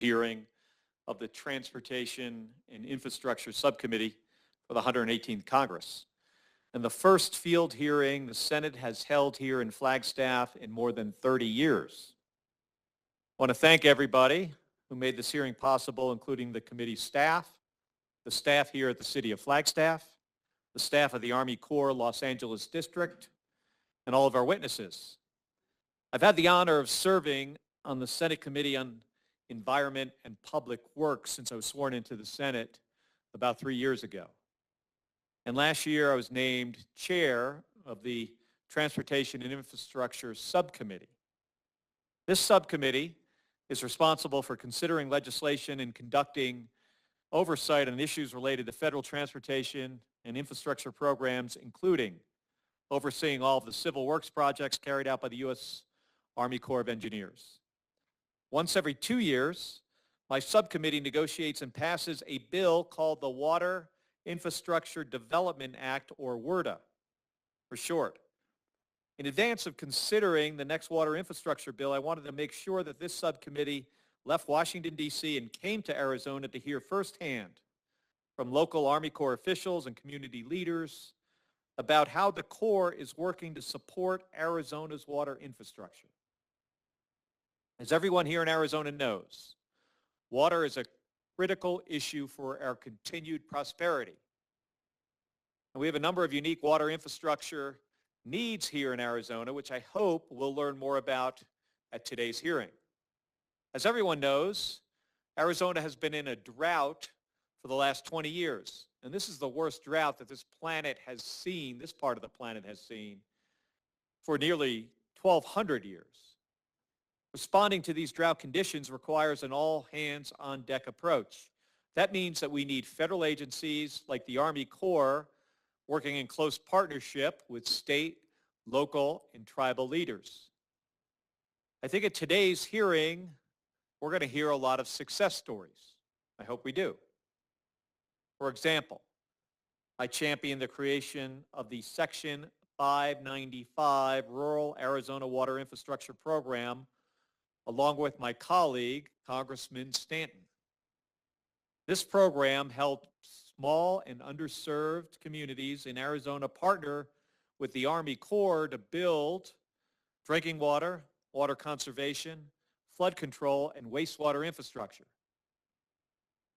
hearing of the Transportation and Infrastructure Subcommittee for the 118th Congress, and the first field hearing the Senate has held here in Flagstaff in more than 30 years. I want to thank everybody who made this hearing possible, including the committee staff, the staff here at the City of Flagstaff, the staff of the Army Corps Los Angeles District, and all of our witnesses. I've had the honor of serving on the Senate Committee on Environment and Public Works since I was sworn into the Senate about 3 years ago. And last year I was named chair of the Transportation and Infrastructure Subcommittee. This subcommittee is responsible for considering legislation and conducting oversight on issues related to federal transportation and infrastructure programs, including overseeing all of the civil works projects carried out by the U.S. Army Corps of Engineers. Once every 2 years, my subcommittee negotiates and passes a bill called the Water Infrastructure Development Act, or WIRDA for short. In advance of considering the next water infrastructure bill, I wanted to make sure that this subcommittee left Washington, D.C. and came to Arizona to hear firsthand from local Army Corps officials and community leaders about how the Corps is working to support Arizona's water infrastructure. As everyone here in Arizona knows, water is a critical issue for our continued prosperity. And we have a number of unique water infrastructure needs here in Arizona, which I hope we'll learn more about at today's hearing. As everyone knows, Arizona has been in a drought for the last 20 years. And this is the worst drought that this planet has seen, this part of the planet has seen, for nearly 1,200 years. Responding to these drought conditions requires an all-hands-on-deck approach. That means that we need federal agencies like the Army Corps working in close partnership with state, local, and tribal leaders. I think at today's hearing, we're going to hear a lot of success stories. I hope we do. For example, I championed the creation of the Section 595 Rural Arizona Water Infrastructure Program along with my colleague, Congressman Stanton. This program helped small and underserved communities in Arizona partner with the Army Corps to build drinking water, water conservation, flood control, and wastewater infrastructure.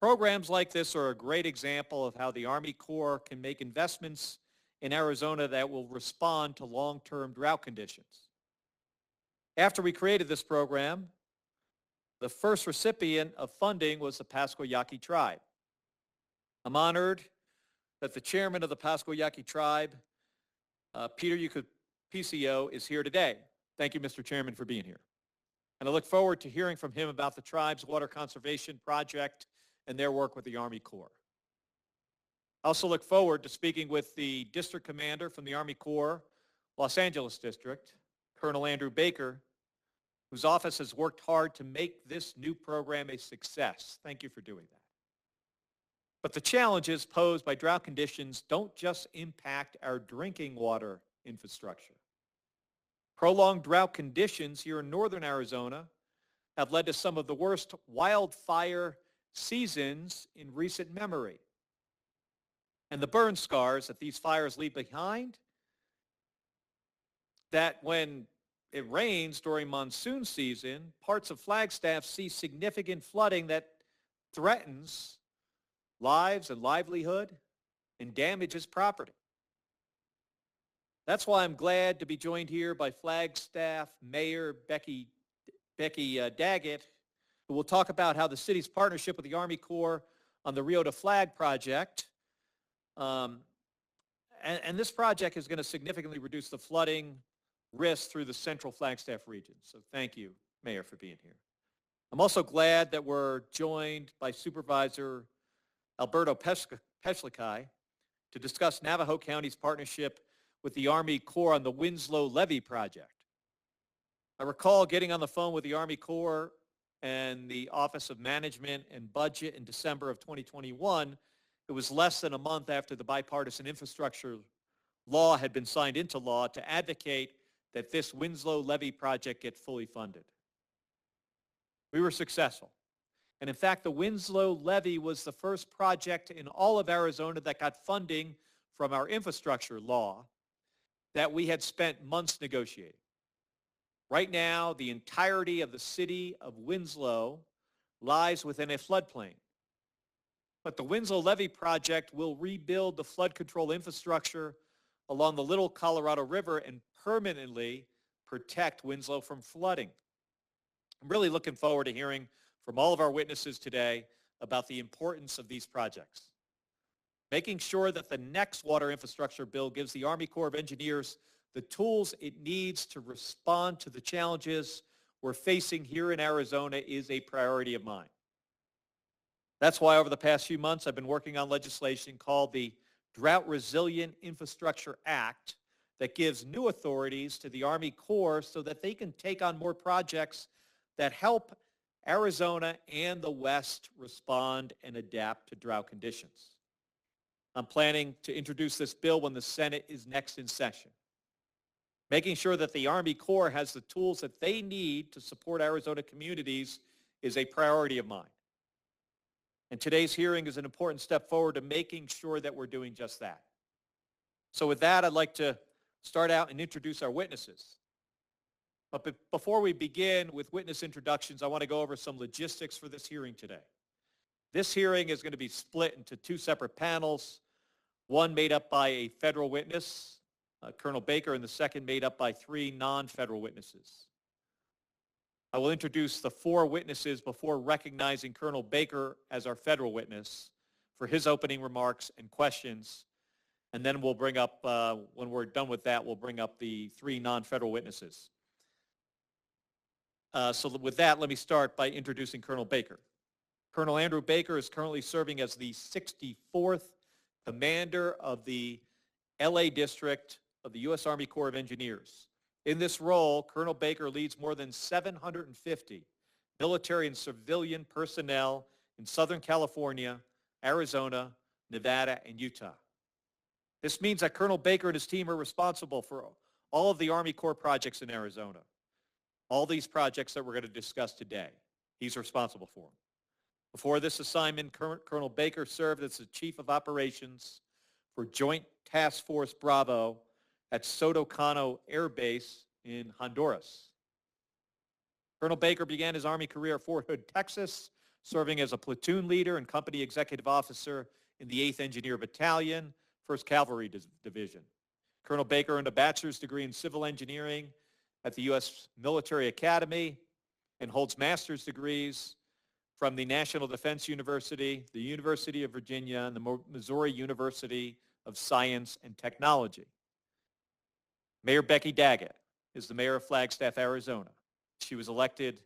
Programs like this are a great example of how the Army Corps can make investments in Arizona that will respond to long-term drought conditions. After we created this program, the first recipient of funding was the Pasco Yaqui tribe. I'm honored that the chairman of the Pasco Yaqui tribe, Peter Ucupicio, is here today. Thank you, Mr. Chairman, for being here. And I look forward to hearing from him about the tribe's water conservation project and their work with the Army Corps. I also look forward to speaking with the district commander from the Army Corps Los Angeles District, Colonel Andrew Baker, whose office has worked hard to make this new program a success. Thank you for doing that. But the challenges posed by drought conditions don't just impact our drinking water infrastructure. Prolonged drought conditions here in northern Arizona have led to some of the worst wildfire seasons in recent memory. And the burn scars that these fires leave behind, that when it rains during monsoon season, parts of Flagstaff see significant flooding that threatens lives and livelihood and damages property. That's why I'm glad to be joined here by Flagstaff Mayor Becky Daggett, who will talk about how the city's partnership with the Army Corps on the Rio to Flag project, and this project is going to significantly reduce the flooding risk through the central Flagstaff region. So thank you, Mayor, for being here. I'm also glad that we're joined by Supervisor Alberto Peshlikai to discuss Navajo County's partnership with the Army Corps on the Winslow Levee project. I recall getting on the phone with the Army Corps and the Office of Management and Budget in December of 2021. It was less than a month after the bipartisan infrastructure law had been signed into law to advocate that this Winslow Levee project get fully funded. We were successful, And in fact, the Winslow Levee was the first project in all of Arizona that got funding from our infrastructure law that we had spent months negotiating. Right now, the entirety of the city of Winslow lies within a floodplain. But the Winslow Levee project will rebuild the flood control infrastructure along the Little Colorado River and permanently protect Winslow from flooding. I'm really looking forward to hearing from all of our witnesses today about the importance of these projects. Making sure that the next water infrastructure bill gives the Army Corps of Engineers the tools it needs to respond to the challenges we're facing here in Arizona is a priority of mine. That's why over the past few months, I've been working on legislation called the Drought Resilient Infrastructure Act that gives new authorities to the Army Corps so that they can take on more projects that help Arizona and the West respond and adapt to drought conditions. I'm planning to introduce this bill when the Senate is next in session. Making sure that the Army Corps has the tools that they need to support Arizona communities is a priority of mine. And today's hearing is an important step forward to making sure that we're doing just that. So with that, I'd like to start out and introduce our witnesses. But before we begin with witness introductions, I want to go over some logistics for this hearing today. This hearing is going to be split into two separate panels, one made up by a federal witness, Colonel Baker, and the second made up by three non-federal witnesses. I will introduce the four witnesses before recognizing Colonel Baker as our federal witness for his opening remarks and questions. And then we'll bring up, when we're done with that, we'll bring up the three non-federal witnesses. So with that, let me start by introducing Colonel Baker. Colonel Andrew Baker is currently serving as the 64th Commander of the LA District of the U.S. Army Corps of Engineers. In this role, Colonel Baker leads more than 750 military and civilian personnel in Southern California, Arizona, Nevada, and Utah. This means that Colonel Baker and his team are responsible for all of the Army Corps projects in Arizona. All these projects that we're going to discuss today, he's responsible for them. Before this assignment, Colonel Baker served as the Chief of Operations for Joint Task Force Bravo at Soto Cano Air Base in Honduras. Colonel Baker began his Army career at Fort Hood, Texas, serving as a platoon leader and company executive officer in the 8th Engineer Battalion, 1st Cavalry Division. Colonel Baker earned a bachelor's degree in civil engineering at the U.S. Military Academy and holds master's degrees from the National Defense University, the University of Virginia, and the Missouri University of Science and Technology. Mayor Becky Daggett is the mayor of Flagstaff, Arizona. She was elected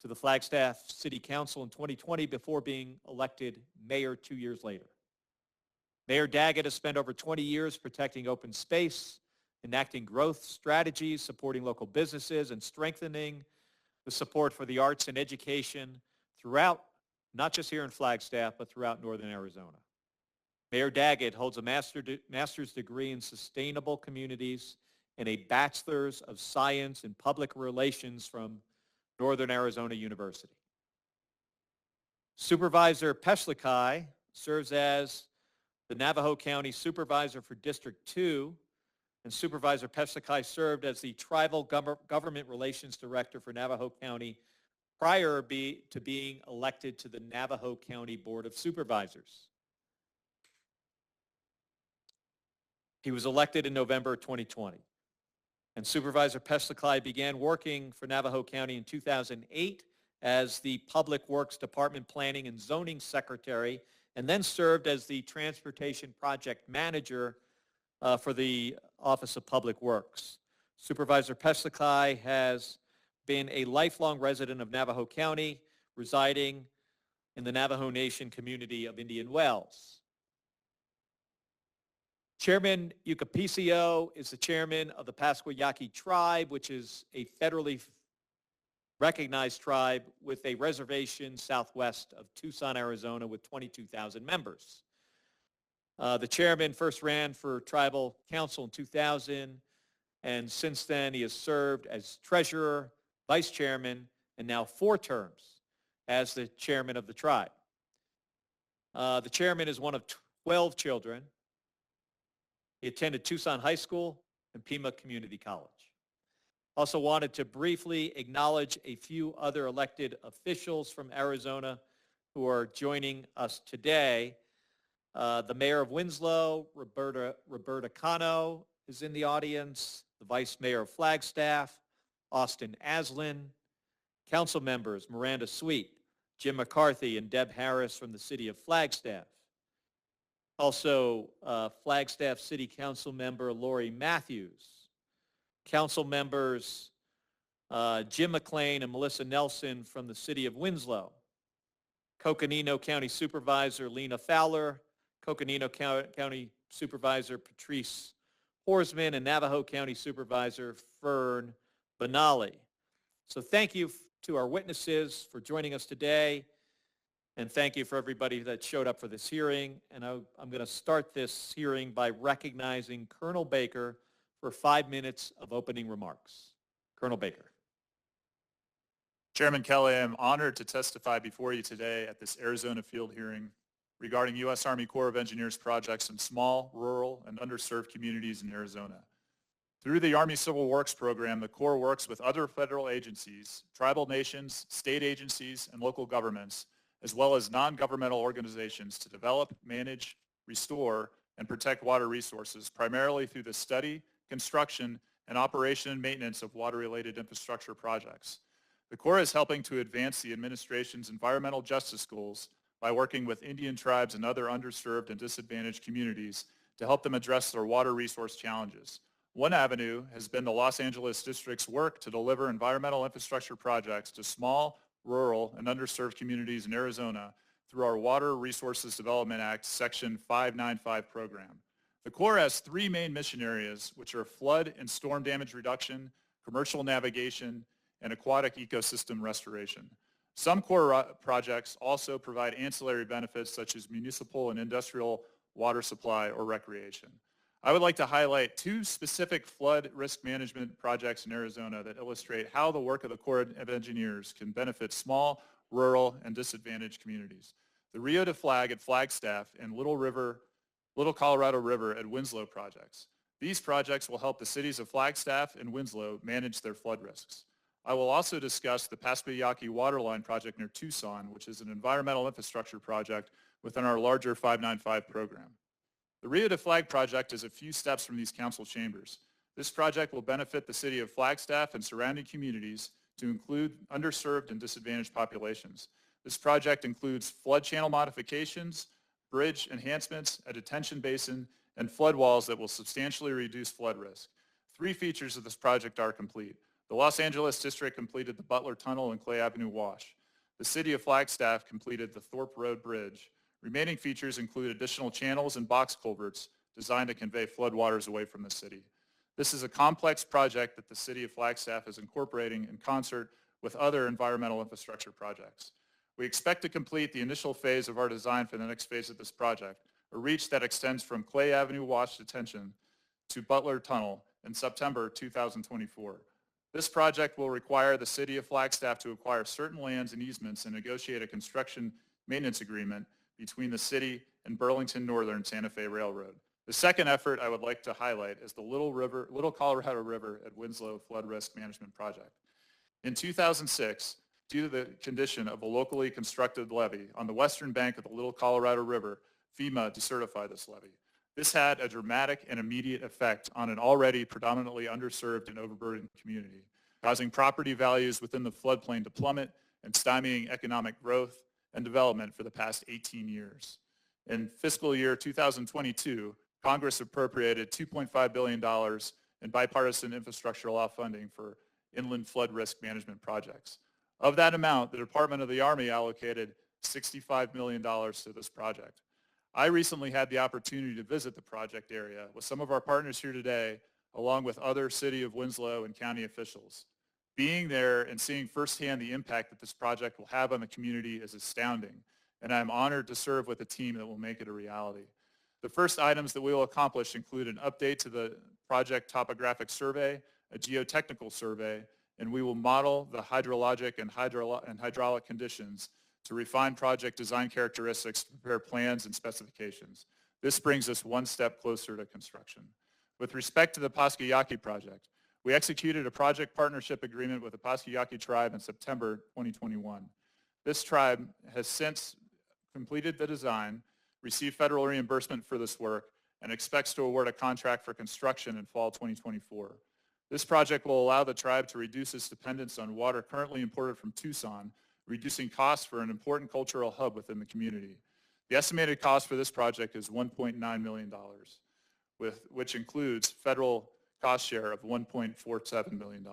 to the Flagstaff City Council in 2020 before being elected mayor 2 years later. Mayor Daggett has spent over 20 years protecting open space, enacting growth strategies, supporting local businesses, and strengthening the support for the arts and education throughout, not just here in Flagstaff, but throughout northern Arizona. Mayor Daggett holds a master's degree in sustainable communities and a bachelor's of science in public relations from Northern Arizona University. Supervisor Peshlikai serves as the Navajo County Supervisor for District 2, and Supervisor Peshlikai served as the Tribal Government Relations Director for Navajo County prior to being elected to the Navajo County Board of Supervisors. He was elected in November 2020. And Supervisor Peshlikai began working for Navajo County in 2008 as the Public Works Department Planning and Zoning Secretary, and then served as the Transportation Project Manager for the Office of Public Works. Supervisor Peshlikai has been a lifelong resident of Navajo County, residing in the Navajo Nation community of Indian Wells. Chairman Yucapicio is the chairman of the Pascua Yaqui tribe, which is a federally recognized tribe with a reservation southwest of Tucson, Arizona, with 22,000 members. The chairman first ran for tribal council in 2000, and since then he has served as treasurer, vice chairman, and now 4 terms as the chairman of the tribe. The chairman is one of 12 children. He attended Tucson High School and Pima Community College. Also wanted to briefly acknowledge a few other elected officials from Arizona who are joining us today. The mayor of Winslow, Roberta Cano, is in the audience. The vice mayor of Flagstaff, Austin Aslin. Council members Miranda Sweet, Jim McCarthy, and Deb Harris from the city of Flagstaff. Also, Flagstaff City Council member Lori Matthews. Council members Jim McLean and Melissa Nelson from the city of Winslow. Coconino County Supervisor Lena Fowler, Coconino County Supervisor Patrice Horsman, and Navajo County Supervisor Fern Benali. So thank you to our witnesses for joining us today, and thank you for everybody that showed up for this hearing. And I'm going to start this hearing by recognizing Colonel Baker for 5 minutes of opening remarks. Colonel Baker. Chairman Kelly, I am honored to testify before you today at this Arizona field hearing regarding U.S. Army Corps of Engineers projects in small, rural, and underserved communities in Arizona. Through the Army Civil Works program, the Corps works with other federal agencies, tribal nations, state agencies, and local governments, as well as non-governmental organizations to develop, manage, restore, and protect water resources, primarily through the study, construction, and operation and maintenance of water-related infrastructure projects. The Corps is helping to advance the administration's environmental justice goals by working with Indian tribes and other underserved and disadvantaged communities to help them address their water resource challenges. One avenue has been the Los Angeles District's work to deliver environmental infrastructure projects to small, rural, and underserved communities in Arizona through our Water Resources Development Act Section 595 program. The Corps has 3 main mission areas, which are flood and storm damage reduction, commercial navigation, and aquatic ecosystem restoration. Some Corps projects also provide ancillary benefits such as municipal and industrial water supply or recreation. I would like to highlight 2 specific flood risk management projects in Arizona that illustrate how the work of the Corps of Engineers can benefit small, rural, and disadvantaged communities. The Rio de Flag at Flagstaff and Little Colorado River at Winslow projects. These projects will help the cities of Flagstaff and Winslow manage their flood risks. I will also discuss the Passamaquoddy Waterline project near Tucson, which is an environmental infrastructure project within our larger 595 program. The Rio de Flag project is a few steps from these council chambers. This project will benefit the city of Flagstaff and surrounding communities to include underserved and disadvantaged populations. This project includes flood channel modifications, bridge enhancements, a detention basin, and flood walls that will substantially reduce flood risk. 3 features of this project are complete. The Los Angeles District completed the Butler Tunnel and Clay Avenue Wash. The city of Flagstaff completed the Thorpe Road Bridge. Remaining features include additional channels and box culverts designed to convey floodwaters away from the city. This is a complex project that the city of Flagstaff is incorporating in concert with other environmental infrastructure projects. We expect to complete the initial phase of our design for the next phase of this project, a reach that extends from Clay Avenue Wash Detention to Butler Tunnel in September 2024. This project will require the city of Flagstaff to acquire certain lands and easements and negotiate a construction maintenance agreement between the city and Burlington Northern Santa Fe Railroad. The second effort I would like to highlight is the Little Colorado River at Winslow Flood Risk Management Project. In 2006, due to the condition of a locally constructed levee on the western bank of the Little Colorado River, FEMA decertified this levee. This had a dramatic and immediate effect on an already predominantly underserved and overburdened community, causing property values within the floodplain to plummet and stymieing economic growth and development for the past 18 years. In fiscal year 2022, Congress appropriated $2.5 billion in bipartisan infrastructure law funding for inland flood risk management projects. Of that amount, the Department of the Army allocated $65 million to this project. I recently had the opportunity to visit the project area with some of our partners here today, along with other City of Winslow and county officials. Being there and seeing firsthand the impact that this project will have on the community is astounding, and I'm honored to serve with a team that will make it a reality. The first items that we will accomplish include an update to the project topographic survey, a geotechnical survey, and we will model the hydrologic and hydraulic conditions to refine project design characteristics to prepare plans and specifications. This brings us one step closer to construction. With respect to the Paskayaki project, we executed a project partnership agreement with the Paskayaki tribe in September 2021. This tribe has since completed the design, received federal reimbursement for this work, and expects to award a contract for construction in fall 2024. This project will allow the tribe to reduce its dependence on water currently imported from Tucson, reducing costs for an important cultural hub within the community. The estimated cost for this project is $1.9 million, which includes federal cost share of $1.47 million.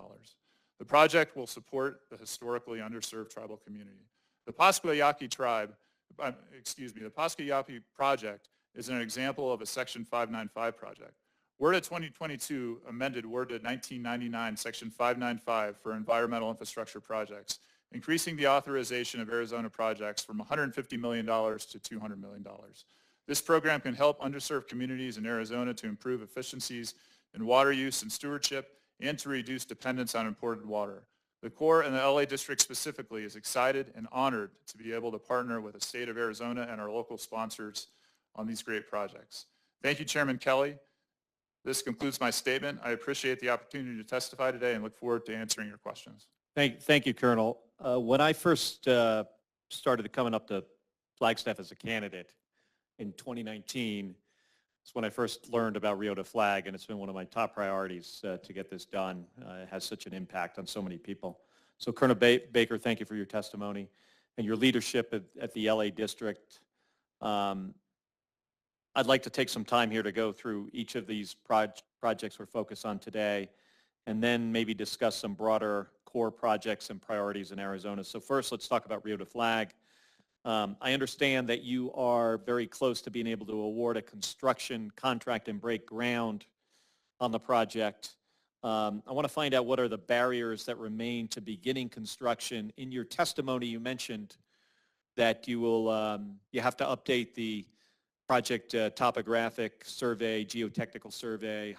The project will support the historically underserved tribal community. The Paskayaki project is an example of a Section 595 project. WRDA 2022 amended WRDA 1999 Section 595 for environmental infrastructure projects, increasing the authorization of Arizona projects from $150 million to $200 million. This program can help underserved communities in Arizona to improve efficiencies in water use and stewardship and to reduce dependence on imported water. The Corps and the LA District specifically is excited and honored to be able to partner with the state of Arizona and our local sponsors on these great projects. Thank you, Chairman Kelly. This concludes my statement. I appreciate the opportunity to testify today and look forward to answering your questions. Thank you, Colonel. When I first started coming up to Flagstaff as a candidate in 2019, it's when I first learned about Rio de Flag, and it's been one of my top priorities to get this done. It has such an impact on so many people. So Colonel Baker, thank you for your testimony and your leadership at the LA District. I'd like to take some time here to go through each of these projects we're focused on today, and then maybe discuss some broader core projects and priorities in Arizona. So first, let's talk about Rio de Flag. I understand that you are very close to being able to award a construction contract and break ground on the project. I want to find out what are the barriers that remain to beginning construction. In your testimony, you mentioned that you have to update the project topographic survey, geotechnical survey,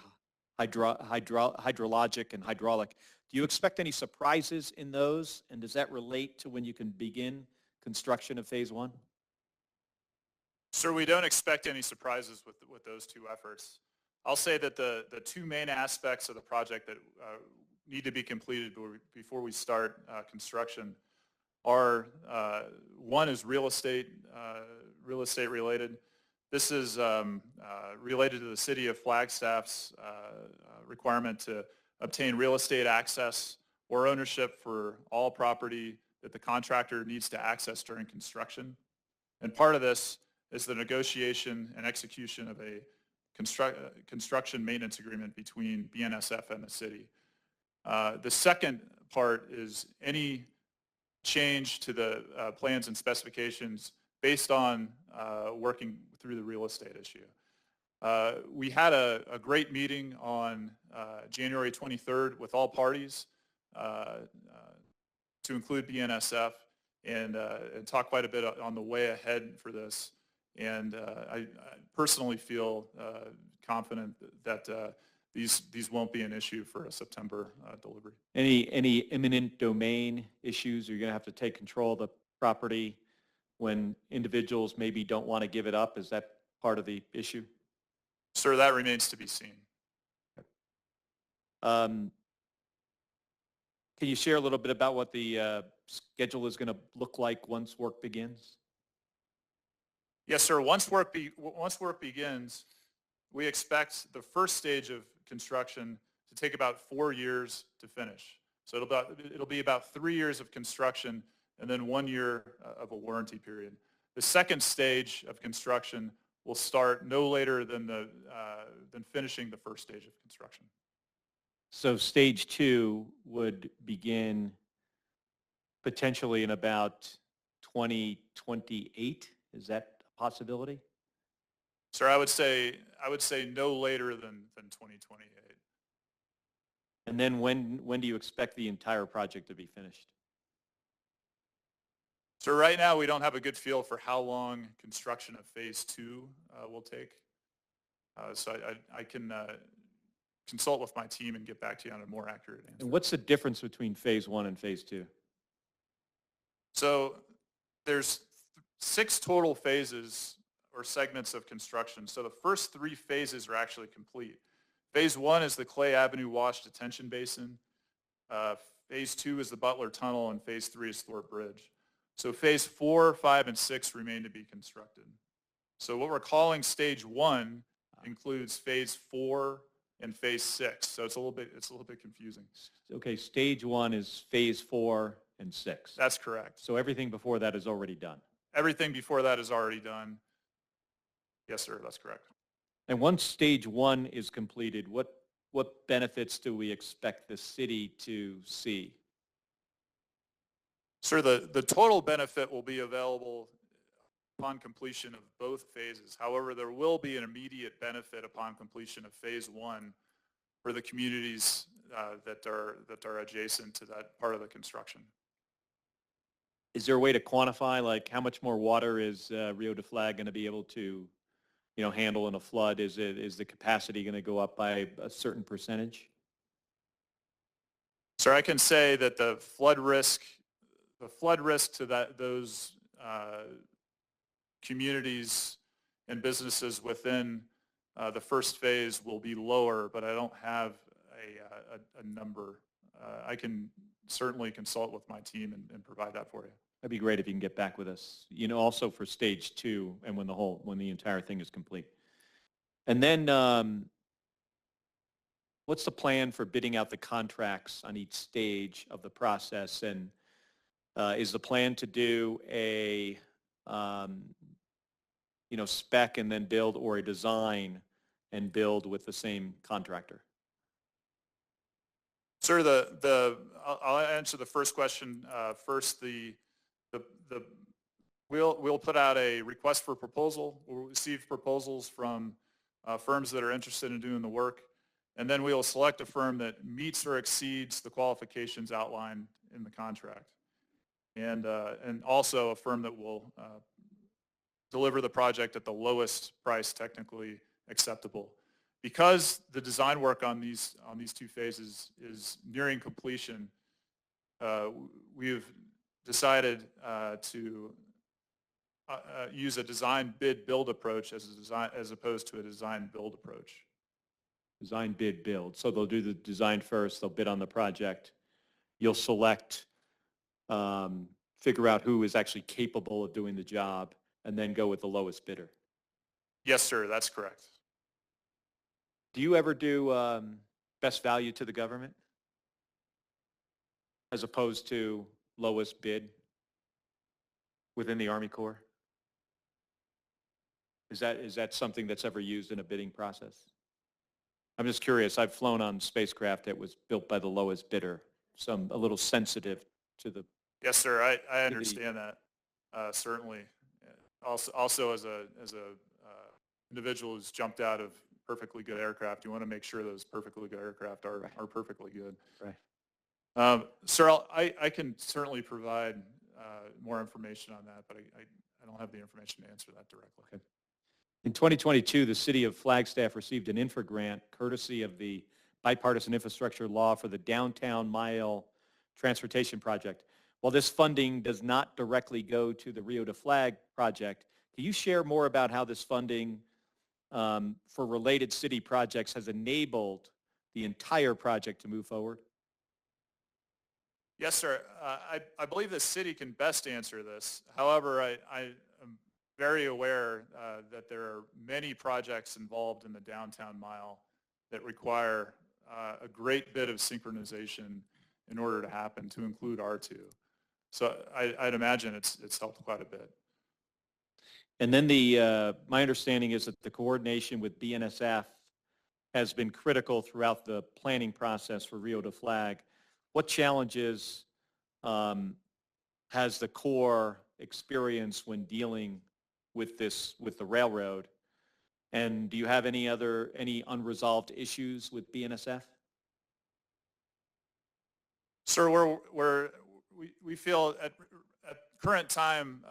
hydrologic and hydraulic. Do you expect any surprises in those? And does that relate to when you can begin construction of phase one? Sir, we don't expect any surprises with those two efforts. I'll say that the two main aspects of the project that need to be completed before we start construction are, one is real estate related. This is related to the city of Flagstaff's requirement to obtain real estate access or ownership for all property that the contractor needs to access during construction. And part of this is the negotiation and execution of a construction maintenance agreement between BNSF and the city. The second part is any change to the plans and specifications based on working through the real estate issue. We had a great meeting on January 23rd with all parties to include BNSF and talk quite a bit on the way ahead for this. And I personally feel confident that these won't be an issue for a September delivery. Any imminent domain issues? You're going to have to take control of the property when individuals maybe don't want to give it up? Is that part of the issue? Sir, that remains to be seen. Can you share a little bit about what the schedule is going to look like once work begins? Yes, sir. Once work begins, we expect the first stage of construction to take about 4 years to finish. So it'll be about 3 years of construction and then 1 year of a warranty period. The second stage of construction will start no later than finishing the first stage of construction. So stage 2 would begin potentially in about 2028. Is that a possibility? Sir, I would say no later than 2028. And then when do you expect the entire project to be finished? So right now we don't have a good feel for how long construction of phase 2 will take. So I can consult with my team and get back to you on a more accurate answer. And what's the difference between phase 1 and phase 2? So there's 6 total phases or segments of construction. So the first 3 phases are actually complete. Phase 1 is the Clay Avenue Wash Detention Basin. Phase 2 is the Butler Tunnel, and phase 3 is Thorpe Bridge. So phase 4, 5, and 6 remain to be constructed. So what we're calling stage 1 includes phase 4 and phase 6. So it's a little bit confusing. Okay, stage 1 is phase 4 and 6. That's correct. So everything before that is already done. Everything before that is already done. Yes, sir, that's correct. And once stage 1 is completed, what benefits do we expect the city to see? Sir, the total benefit will be available upon completion of both phases. However, there will be an immediate benefit upon completion of phase 1 for the communities that are adjacent to that part of the construction. Is there a way to quantify, like, how much more water is Rio de Flag going to be able to, handle in a flood? Is the capacity going to go up by a certain percentage? Sir, I can say that the flood risk to those communities and businesses within the first phase will be lower, but I don't have a number. I can certainly consult with my team and provide that for you. That'd be great if you can get back with us. Also for stage 2 and when the entire thing is complete. And then what's the plan for bidding out the contracts on each stage of the process? And is the plan to do a spec and then build, or a design and build with the same contractor? Sir, I'll answer the first question first. We'll put out a request for proposal. We'll receive proposals from firms that are interested in doing the work, and then we will select a firm that meets or exceeds the qualifications outlined in the contract, and also a firm that will deliver the project at the lowest price technically acceptable. Because the design work on these 2 phases is nearing completion, we've decided to use a design bid build approach as opposed to a design build approach. Design bid build. So they'll do the design first, they'll bid on the project. You'll select, figure out who is actually capable of doing the job, and then go with the lowest bidder. Yes, sir, that's correct. Do you ever do best value to the government as opposed to lowest bid within the Army Corps? Is that something that's ever used in a bidding process? I'm just curious. I've flown on spacecraft that was built by the lowest bidder, so I'm a little sensitive to the... Yes, sir, I understand that, certainly. Also as a individual who's jumped out of perfectly good aircraft, you want to make sure those perfectly good aircraft are perfectly good. Right. Sir, I can certainly provide more information on that, but I don't have the information to answer that directly. Okay. In 2022, the City of Flagstaff received an infra grant courtesy of the Bipartisan Infrastructure Law for the Downtown Mile Transportation Project. While this funding does not directly go to the Rio de Flag project, can you share more about how this funding for related city projects has enabled the entire project to move forward? Yes, sir. I believe the city can best answer this. However, I am very aware that there are many projects involved in the downtown mile that require a great bit of synchronization in order to happen, to include R2. So I'd imagine it's helped quite a bit. And then my understanding is that the coordination with BNSF has been critical throughout the planning process for Rio de Flag. What challenges has the Corps experienced when dealing with the railroad? And do you have any unresolved issues with BNSF? Sir, we feel at current time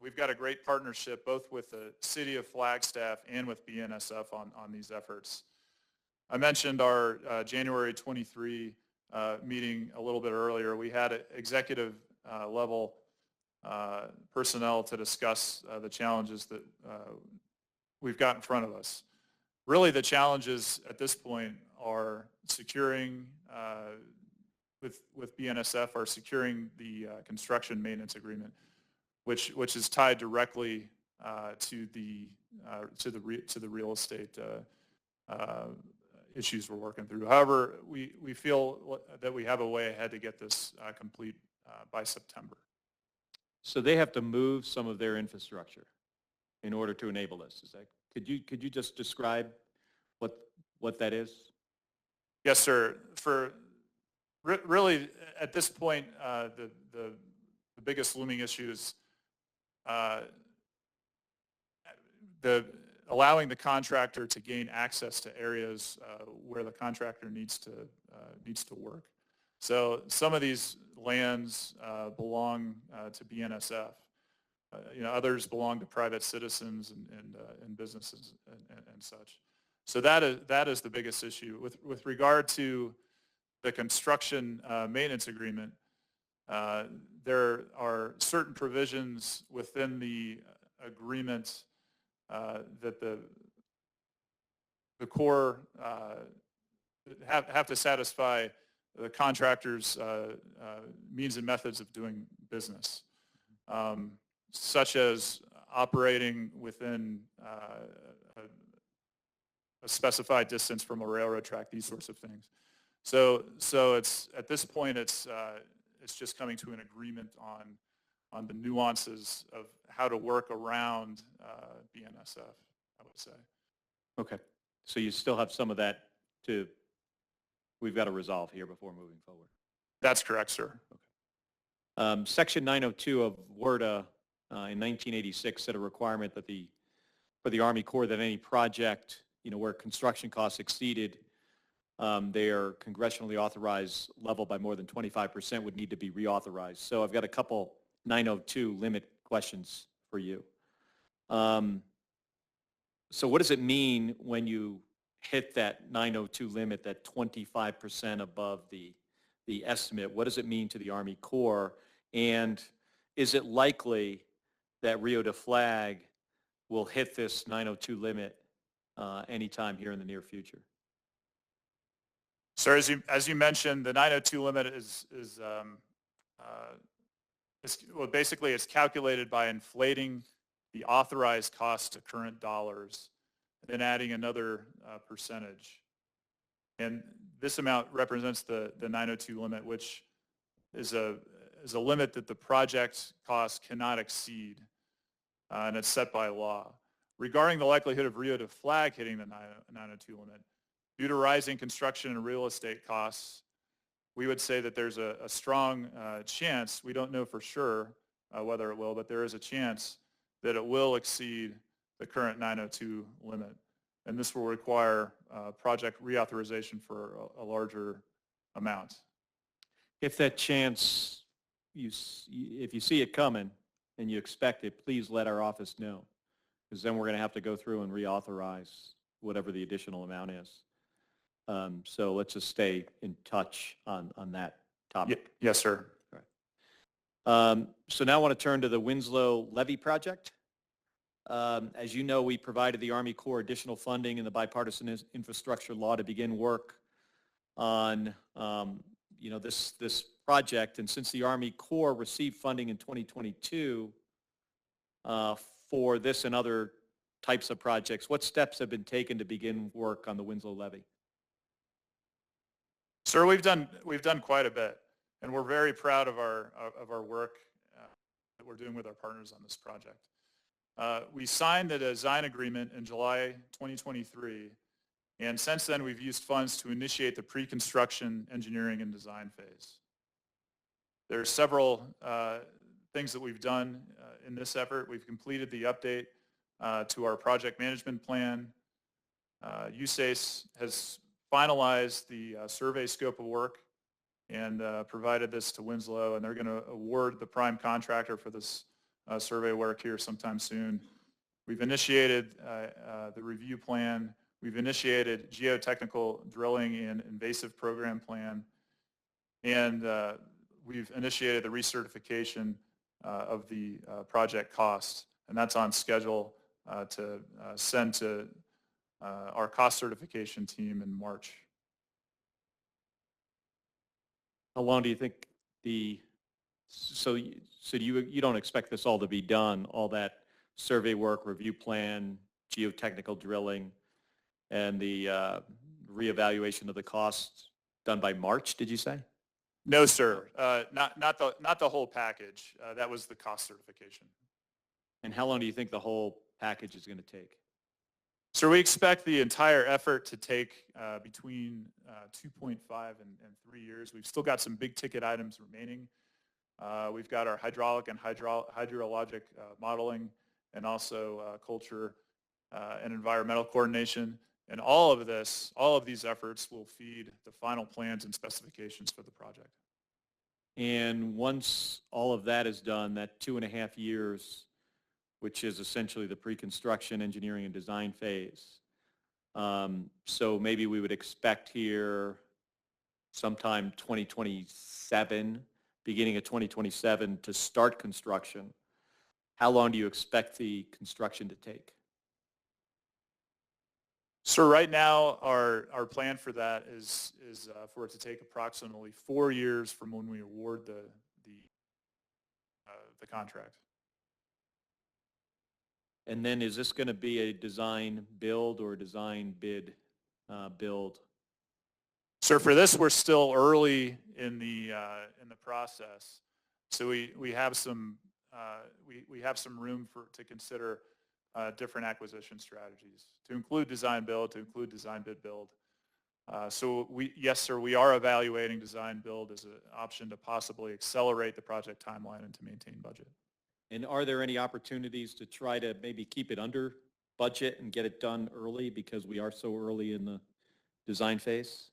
we've got a great partnership both with the City of Flagstaff and with BNSF on these efforts. I mentioned our January 23 meeting a little bit earlier. We had executive level personnel to discuss the challenges that we've got in front of us. Really, the challenges at this point are securing, with BNSF, are securing the construction maintenance agreement, which is tied directly to the real estate issues we're working through. However, we feel that we have a way ahead to get this complete by September. So they have to move some of their infrastructure in order to enable this. Is that, could you just describe what that is? Yes, sir. Really, at this point, the biggest looming issue is allowing the contractor to gain access to areas where the contractor needs to work. So some of these lands belong to BNSF. Others belong to private citizens and businesses and such. So that is the biggest issue. With regard to the construction maintenance agreement, there are certain provisions within the agreement that the Corps have to satisfy the contractor's means and methods of doing business, such as operating within a specified distance from a railroad track, these sorts of things. So it's at this point it's just coming to an agreement on the nuances of how to work around BNSF, I would say. Okay. So you still have some of that we've got to resolve here before moving forward. That's correct, sir. Okay. Section 902 of WRDA in 1986 set a requirement that for the Army Corps that any project, where construction costs exceeded their congressionally authorized level by more than 25% would need to be reauthorized. So I've got a couple 902 limit questions for you. So what does it mean when you hit that 902 limit, that 25% above the estimate? What does it mean to the Army Corps? And is it likely that Rio de Flag will hit this 902 limit anytime here in the near future? Sir, as you mentioned, the 902 limit is well, basically it's calculated by inflating the authorized cost to current dollars and then adding another percentage. And this amount represents the 902 limit, which is a limit that the project cost cannot exceed, and it's set by law. Regarding the likelihood of Rio de Flag hitting the 902 limit, due to rising construction and real estate costs, we would say that there's a strong chance, we don't know for sure whether it will, but there is a chance that it will exceed the current 902 limit. And this will require project reauthorization for a larger amount. If that chance, if you see it coming and you expect it, please let our office know, because then we're going to have to go through and reauthorize whatever the additional amount is. So let's just stay in touch on that topic. Yes, sir. All right. So now I want to turn to the Winslow Levee project. As you know, we provided the Army Corps additional funding in the bipartisan infrastructure law to begin work on this project. And since the Army Corps received funding in 2022 for this and other types of projects, what steps have been taken to begin work on the Winslow Levee? Sir, we've done quite a bit, and we're very proud of our work that we're doing with our partners on this project. We signed the design agreement in July 2023, and since then we've used funds to initiate the pre-construction engineering and design phase. There are several things that we've done in this effort. We've completed the update to our project management plan. USACE has finalized the survey scope of work and provided this to Winslow, and they're going to award the prime contractor for this survey work here sometime soon. We've initiated the review plan We've initiated geotechnical drilling and invasive program plan, and we've initiated the recertification of the project cost, and that's on schedule to send to our cost certification team in March. How long do you think so you don't expect this all to be done, all that survey work, review plan, geotechnical drilling, and the reevaluation of the costs done by March, did you say? No, sir. Not the whole package. That was the cost certification. And how long do you think the whole package is going to take? So we expect the entire effort to take between 2.5 and 3 years. We've still got some big ticket items remaining. We've got our hydraulic and hydrologic modeling, and also culture and environmental coordination. And all of these efforts will feed the final plans and specifications for the project. And once all of that is done, that 2.5 years, which is essentially the pre-construction, engineering, and design phase. So maybe we would expect here sometime 2027, beginning of 2027, to start construction. How long do you expect the construction to take? So right now, our plan for that is for it to take approximately 4 years from when we award the contract. And then is this going to be a design build or a design bid build? So for this, we're still early in the process. So we have some room to consider different acquisition strategies, to include design build, to include design bid build. So yes, sir, we are evaluating design build as an option to possibly accelerate the project timeline and to maintain budget. And are there any opportunities to try to maybe keep it under budget and get it done early because we are so early in the design phase?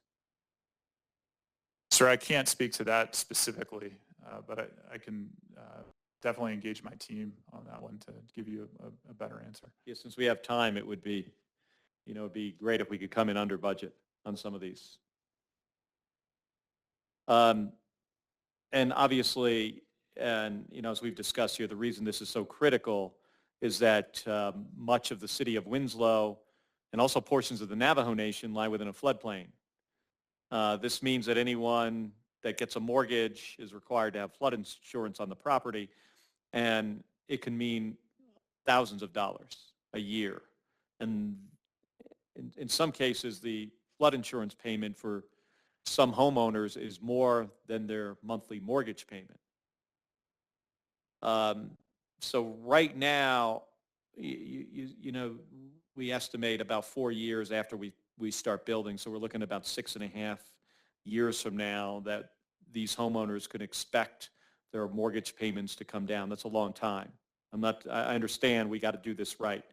Sir, I can't speak to that specifically, but I can definitely engage my team on that one to give you a better answer. Yeah, since we have time, it would be, it'd be great if we could come in under budget on some of these. And obviously, as we've discussed here, the reason this is so critical is that much of the city of Winslow and also portions of the Navajo Nation lie within a floodplain. This means that anyone that gets a mortgage is required to have flood insurance on the property, and it can mean thousands of dollars a year. And in some cases, the flood insurance payment for some homeowners is more than their monthly mortgage payment. So right now, we estimate about 4 years after we start building. So we're looking at about 6.5 years from now that these homeowners can expect their mortgage payments to come down. That's a long time. I understand we got to do this right.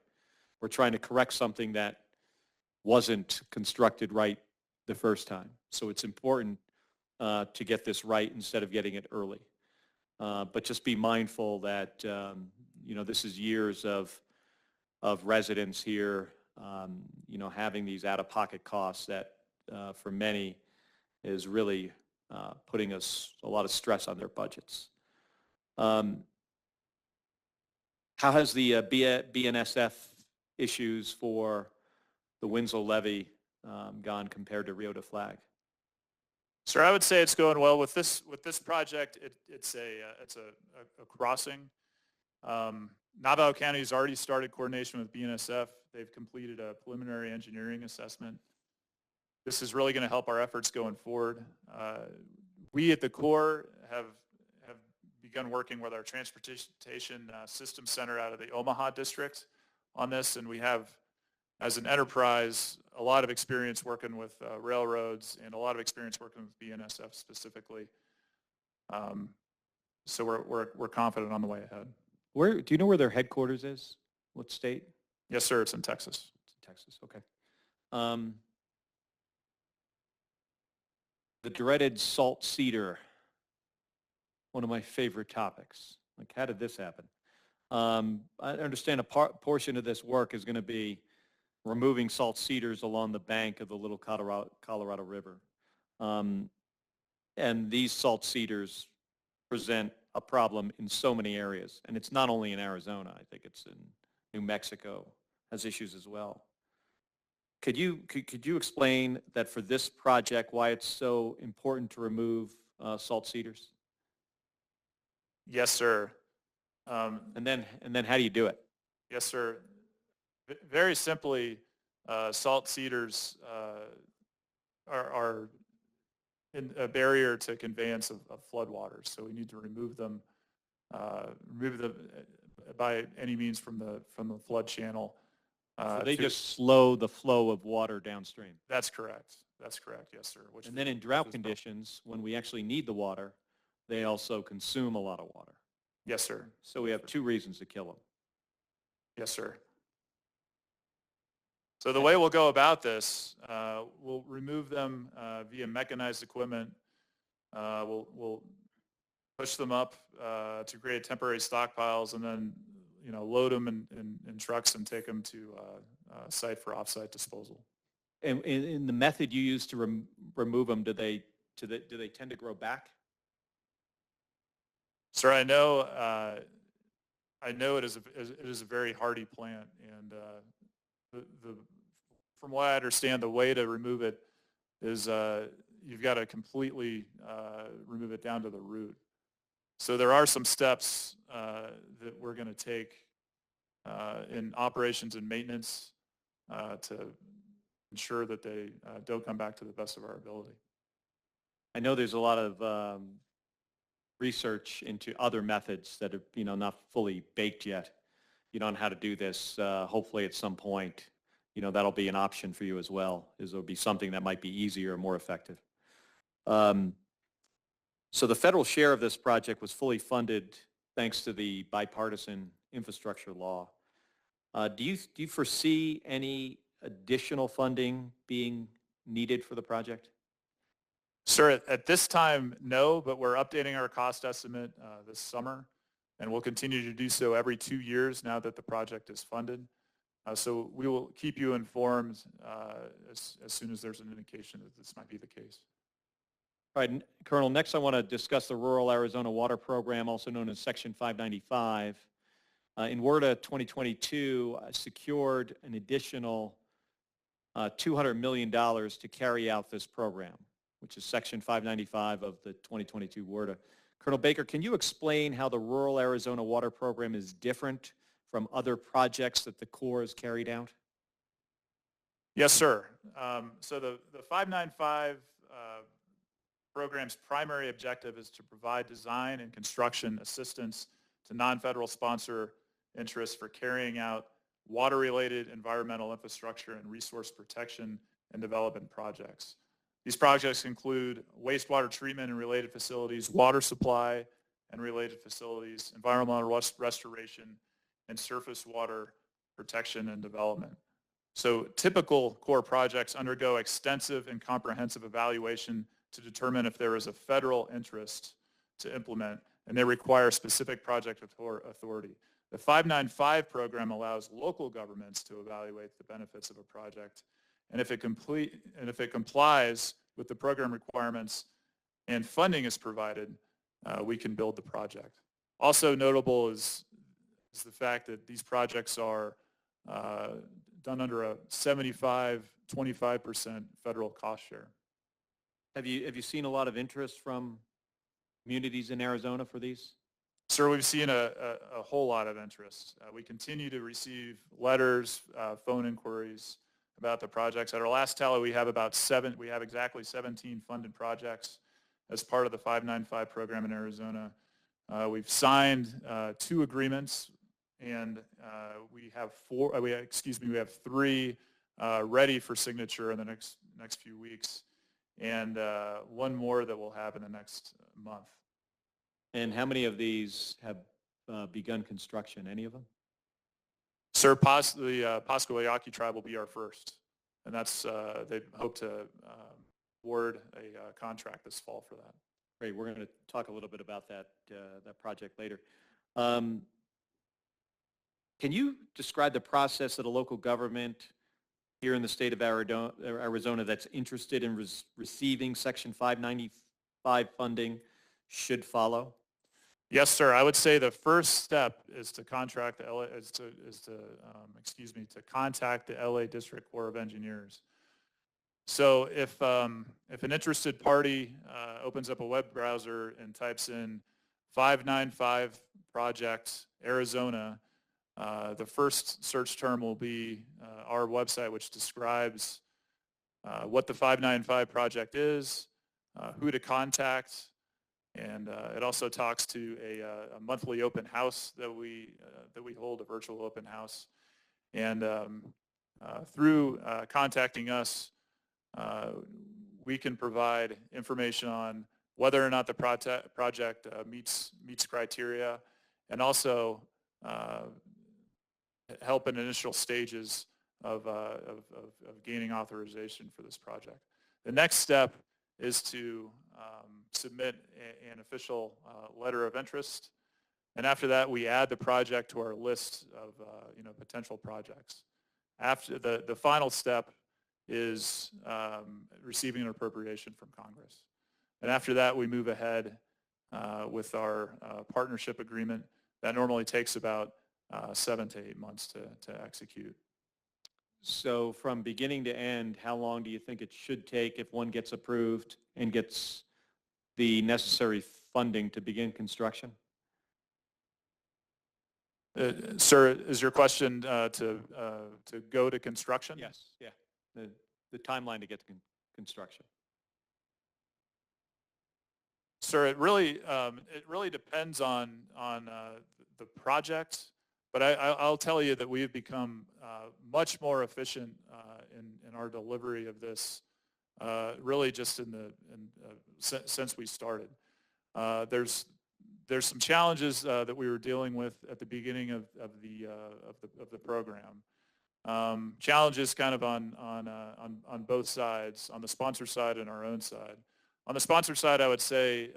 We're trying to correct something that wasn't constructed right the first time. So it's important to get this right instead of getting it early. But just be mindful that, this is years of residents here, having these out-of-pocket costs that for many is really putting us a lot of stress on their budgets. How has the BNSF issues for the Winslow levee gone compared to Rio de Flag? Sir, I would say it's going well with this project. It's a crossing. Navajo County has already started coordination with BNSF. They've completed a preliminary engineering assessment. This is really going to help our efforts going forward. We at the Corps have begun working with our transportation system center out of the Omaha district on this, and we have, as an enterprise, a lot of experience working with railroads and a lot of experience working with BNSF specifically. So we're confident on the way ahead. Do you know where their headquarters is? What state? Yes, sir. It's in Texas. It's in Texas. Okay. The dreaded salt cedar, one of my favorite topics. Like, how did this happen? I understand a portion of this work is going to be removing salt cedars along the bank of the Little Colorado River. Um, and these salt cedars present a problem in so many areas. And it's not only in Arizona. I think it's in New Mexico, has issues as well. Could you explain that for this project, why it's so important to remove salt cedars? Yes, sir. And then how do you do it? Yes, sir. Very simply, salt cedars are a barrier to conveyance of floodwaters. So we need to remove them by any means from the flood channel. So they just slow the flow of water downstream. That's correct. That's correct. Yes, sir. And then in drought conditions, when we actually need the water, they also consume a lot of water. Yes, sir. So we have two reasons to kill them. Yes, sir. So the way we'll go about this, we'll remove them via mechanized equipment. We'll push them up to create temporary stockpiles, and then load them in trucks and take them to a site for offsite disposal. And in the method you use to remove them, do they tend to grow back? Sir, I know it is a very hardy plant, and from what I understand, the way to remove it is you've got to completely remove it down to the root. So there are some steps that we're going to take in operations and maintenance to ensure that they don't come back to the best of our ability. I know there's a lot of research into other methods that are not fully baked yet, on how to do this. Hopefully at some point, that'll be an option for you as well, is there'll be something that might be easier and more effective. So the federal share of this project was fully funded thanks to the bipartisan infrastructure law. Do you foresee any additional funding being needed for the project? Sir, at this time, no, but we're updating our cost estimate this summer, and we'll continue to do so every 2 years now that the project is funded. So we will keep you informed as soon as there's an indication that this might be the case. All right, Colonel, next I want to discuss the Rural Arizona Water Program, also known as Section 595. In WRDA 2022, secured an additional $200 million to carry out this program, which is Section 595 of the 2022 WRDA. Colonel Baker, can you explain how the Rural Arizona Water Program is different from other projects that the Corps has carried out? Yes, sir. So the 595 program's primary objective is to provide design and construction assistance to non-federal sponsor interests for carrying out water-related environmental infrastructure and resource protection and development projects. These projects include wastewater treatment and related facilities, water supply and related facilities, environmental restoration, and surface water protection and development. So typical Corps projects undergo extensive and comprehensive evaluation to determine if there is a federal interest to implement, and they require specific project authority. The 595 program allows local governments to evaluate the benefits of a project, and if it complies with the program requirements and funding is provided, we can build the project. Also notable is the fact that these projects are done under a 75-25% federal cost share. Have you seen a lot of interest from communities in Arizona for these? Sir, we've seen a whole lot of interest. We continue to receive letters, phone inquiries about the projects. At our last tally, we have exactly 17 funded projects as part of the 595 program in Arizona. We've signed 2 agreements, and we have 3 ready for signature in the next few weeks, and 1 more that we'll have in the next month. And how many of these have begun construction? Any of them? Sir, the Pasco-Yaqui tribe will be our first, and that's they hope to award a contract this fall for that. Great. We're going to talk a little bit about that project later. Can you describe the process that a local government here in the state of Arizona that's interested in receiving Section 595 funding should follow? Yes, sir. I would say the first step is to contract the LA, to contact the LA District Corps of Engineers. So if an interested party opens up a web browser and types in 595 project Arizona, the first search term will be our website, which describes what the 595 project is, who to contact, and it also talks to a monthly open house that we hold, a virtual open house. And through contacting us, we can provide information on whether or not the project meets criteria, and also help in initial stages of gaining authorization for this project. The next step is to submit an official letter of interest, and after that we add the project to our list of potential projects. After the final step is receiving an appropriation from Congress, and after that we move ahead with our partnership agreement that normally takes about 7 to 8 months to execute. So from beginning to end, how long do you think it should take if one gets approved and gets the necessary funding to begin construction? Sir, is your question to go to construction? Yes, yeah. The timeline to get to construction. Sir, it really depends on the project, but I'll tell you that we have become much more efficient in our delivery of this, really just since we started. There's some challenges that we were dealing with at the beginning of the program. Challenges kind of on both sides, on the sponsor side and our own side. On the sponsor side, I would say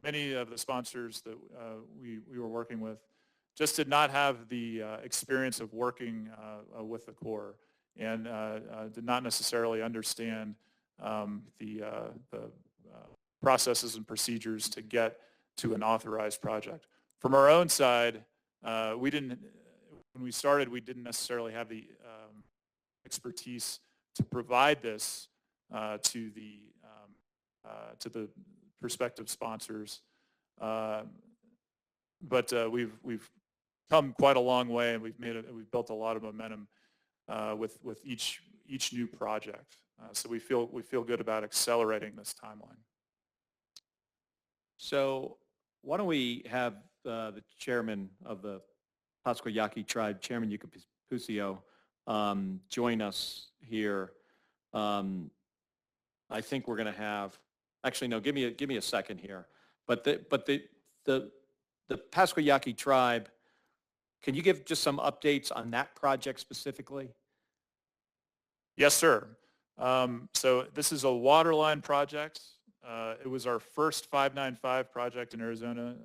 many of the sponsors that we were working with just did not have the experience of working with the Corps, and did not necessarily understand the processes and procedures to get to an authorized project. From our own side, when we started, we didn't necessarily have the expertise to provide this to the prospective sponsors, but we've come quite a long way, and we've built a lot of momentum with each new project. So we feel good about accelerating this timeline. So why don't we have the chairman of the Pascua Yaqui tribe, Chairman Yucapusio, join us here. I think we're going to have, actually no, give me a second here. But the Pascua Yaqui tribe, can you give just some updates on that project specifically? Yes, sir. So this is a waterline project. It was our first 595 project in Arizona.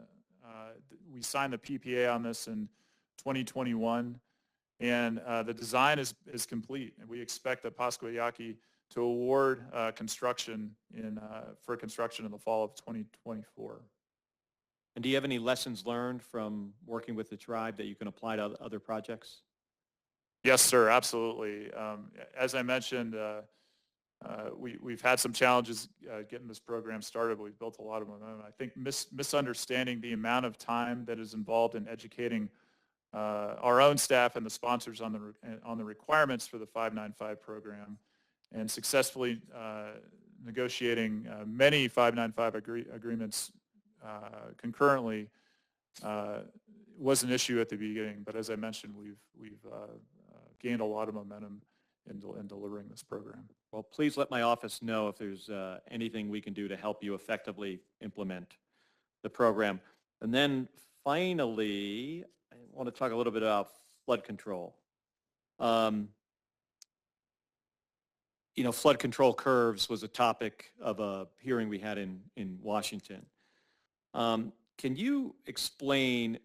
We signed the PPA on this in 2021, and the design is complete, and we expect the Pascua Yaqui to award construction for construction in the fall of 2024. And do you have any lessons learned from working with the tribe that you can apply to other projects? Yes, sir, absolutely. As I mentioned, we've had some challenges getting this program started, but we've built a lot of momentum. I think misunderstanding the amount of time that is involved in educating our own staff and the sponsors on the requirements for the 595 program, and successfully negotiating many 595 agreements concurrently was an issue at the beginning. But as I mentioned, we've gained a lot of momentum in delivering this program. Well, please let my office know if there's anything we can do to help you effectively implement the program. And then finally, I want to talk a little bit about flood control. Flood control curves was a topic of a hearing we had in Washington. Can you explain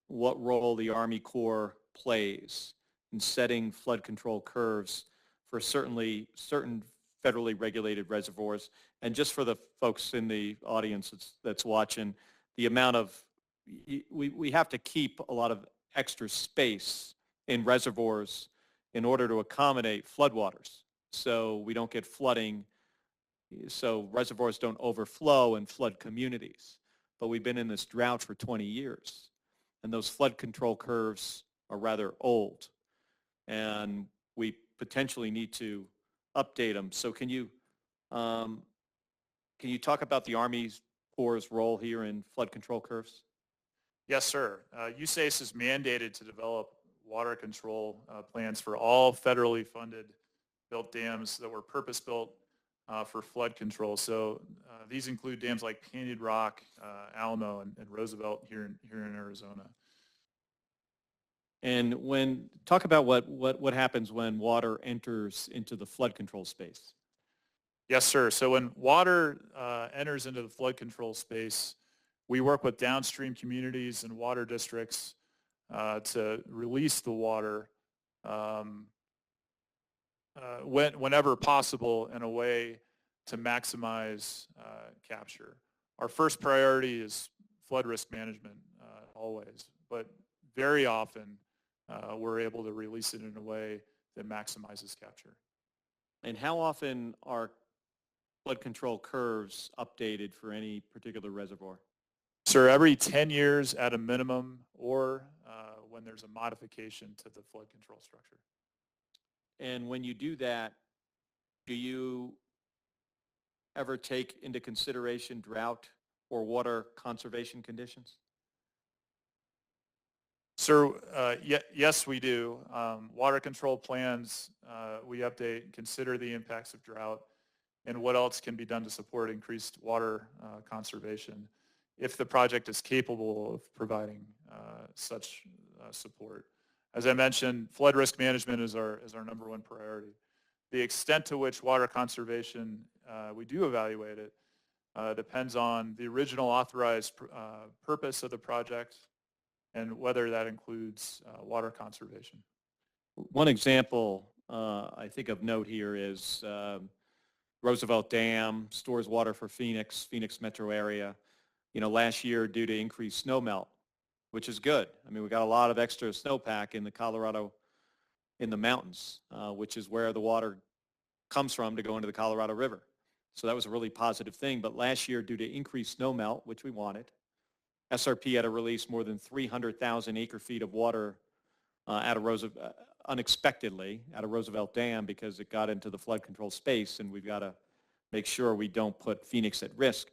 what role the Army Corps plays in setting flood control curves for certain federally regulated reservoirs. And just for the folks in the audience that's watching, the amount of, we have to keep a lot of extra space in reservoirs in order to accommodate floodwaters. So we don't get flooding, so reservoirs don't overflow and flood communities. But we've been in this drought for 20 years, and those flood control curves are rather old, and we potentially need to update them. So um, can you talk about the Army Corps' role here in flood control curves? Yes, sir. USACE is mandated to develop water control plans for all federally funded built dams that were purpose-built for flood control. So these include dams like Painted Rock, Alamo, and Roosevelt here in Arizona. And talk about what happens when water enters into the flood control space. Yes, sir. So when water enters into the flood control space, we work with downstream communities and water districts to release the water whenever possible in a way to maximize capture. Our first priority is flood risk management always, but very often we're able to release it in a way that maximizes capture. And how often are flood control curves updated for any particular reservoir? Sir, every 10 years at a minimum, or when there's a modification to the flood control structure. And when you do that, do you ever take into consideration drought or water conservation conditions? Sir, yes, we do. Water control plans, we update and consider the impacts of drought and what else can be done to support increased water conservation if the project is capable of providing such support. As I mentioned, flood risk management is our number one priority. The extent to which water conservation, we do evaluate it, depends on the original authorized purpose of the project and whether that includes water conservation. One example I think of note here is Roosevelt Dam stores water for Phoenix metro area. You know, last year due to increased snowmelt, which is good. I mean, we got a lot of extra snowpack in the Colorado, in the mountains, which is where the water comes from to go into the Colorado River. So that was a really positive thing. But last year, due to increased snowmelt, which we wanted, SRP had to release more than 300,000 acre-feet of water unexpectedly out of Roosevelt Dam because it got into the flood control space, and we've got to make sure we don't put Phoenix at risk.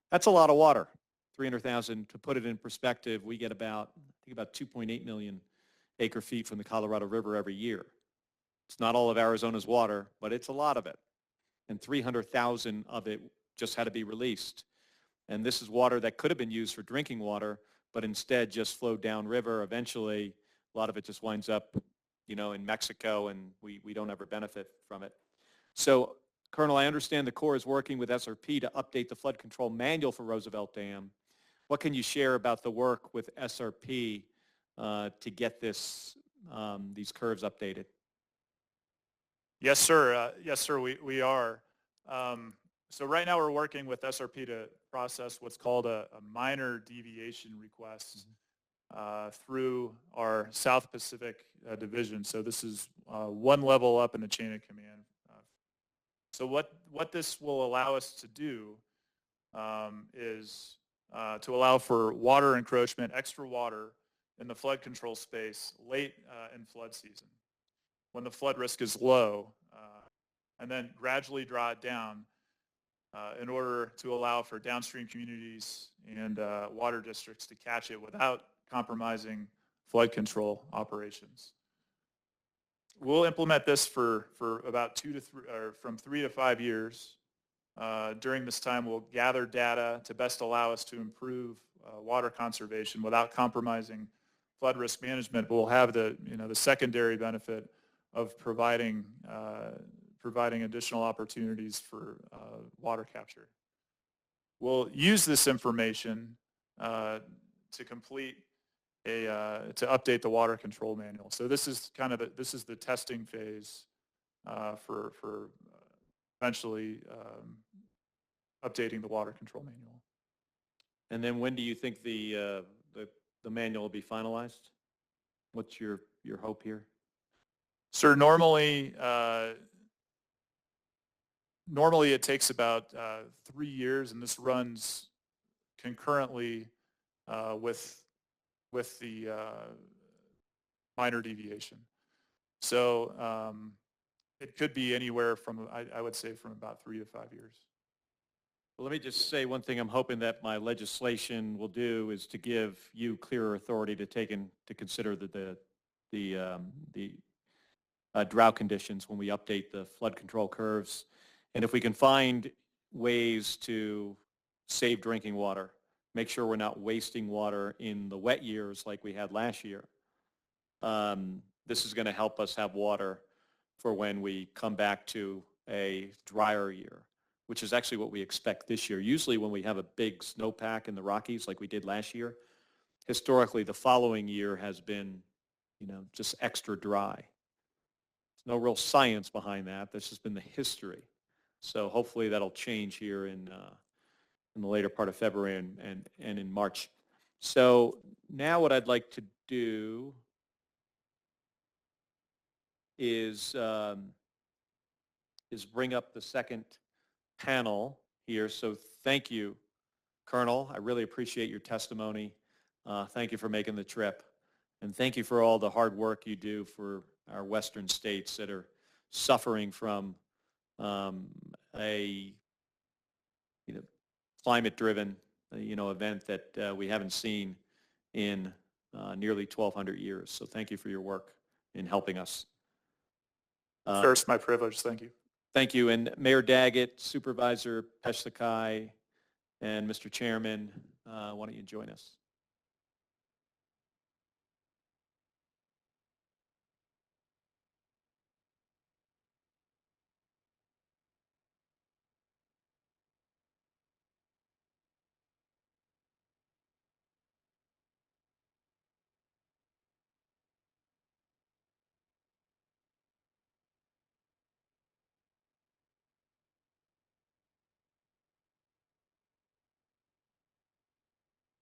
That's a lot of water, 300,000. To put it in perspective, we get I think about 2.8 million acre-feet from the Colorado River every year. It's not all of Arizona's water, but it's a lot of it. And 300,000 of it just had to be released. And this is water that could have been used for drinking water, but instead just flowed downriver. Eventually, a lot of it just winds up, you know, in Mexico, and we don't ever benefit from it. So, Colonel, I understand the Corps is working with SRP to update the flood control manual for Roosevelt Dam. What can you share about the work with SRP to get these curves updated? Yes, sir. Yes, sir, we are. So right now we're working with SRP to process what's called a minor deviation request through our South Pacific division. So this is one level up in the chain of command. So what this will allow us to do is to allow for water encroachment, extra water in the flood control space late in flood season when the flood risk is low, and then gradually draw it down in order to allow for downstream communities and water districts to catch it without compromising flood control operations. We'll implement this for about from 3 to 5 years. During this time, we'll gather data to best allow us to improve water conservation without compromising flood risk management, but we'll have the secondary benefit of providing additional opportunities for water capture. We'll use this information to complete to update the water control manual. So this is the testing phase for eventually updating the water control manual. And then when do you think the manual will be finalized? What's your hope here? Sir, normally it takes about 3 years, and this runs concurrently with the minor deviation. So it could be anywhere from, I would say, from about 3 to 5 years. Well, let me just say one thing I'm hoping that my legislation will do is to give you clearer authority to take into consider the drought conditions when we update the flood control curves. And if we can find ways to save drinking water, make sure we're not wasting water in the wet years like we had last year, this is going to help us have water for when we come back to a drier year, which is actually what we expect this year. Usually when we have a big snowpack in the Rockies like we did last year, historically the following year has been, just extra dry. There's no real science behind that. That's just been the history. So hopefully that'll change here in the later part of February and in March. So now what I'd like to do is bring up the second panel here. So thank you, Colonel. I really appreciate your testimony. Thank you for making the trip. And thank you for all the hard work you do for our western states that are suffering from a climate-driven event that we haven't seen in nearly 1,200 years. So thank you for your work in helping us. First, my privilege. Thank you. Thank you. And Mayor Daggett, Supervisor Peshtakai, and Mr. Chairman, why don't you join us?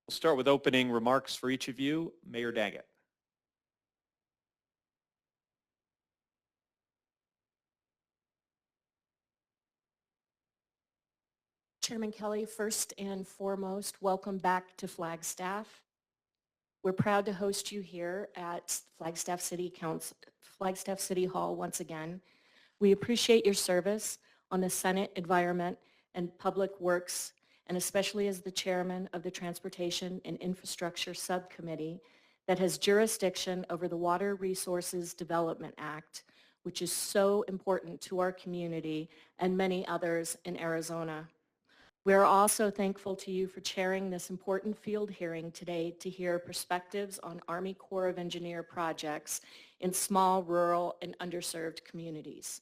We'll start with opening remarks for each of you. Mayor Daggett. Chairman Kelly, first and foremost, welcome back to Flagstaff. We're proud to host you here at Flagstaff City Hall once again. We appreciate your service on the Senate Environment and Public Works, and especially as the chairman of the Transportation and Infrastructure Subcommittee that has jurisdiction over the Water Resources Development Act, which is so important to our community and many others in Arizona. We are also thankful to you for chairing this important field hearing today to hear perspectives on Army Corps of Engineer projects in small, rural, and underserved communities.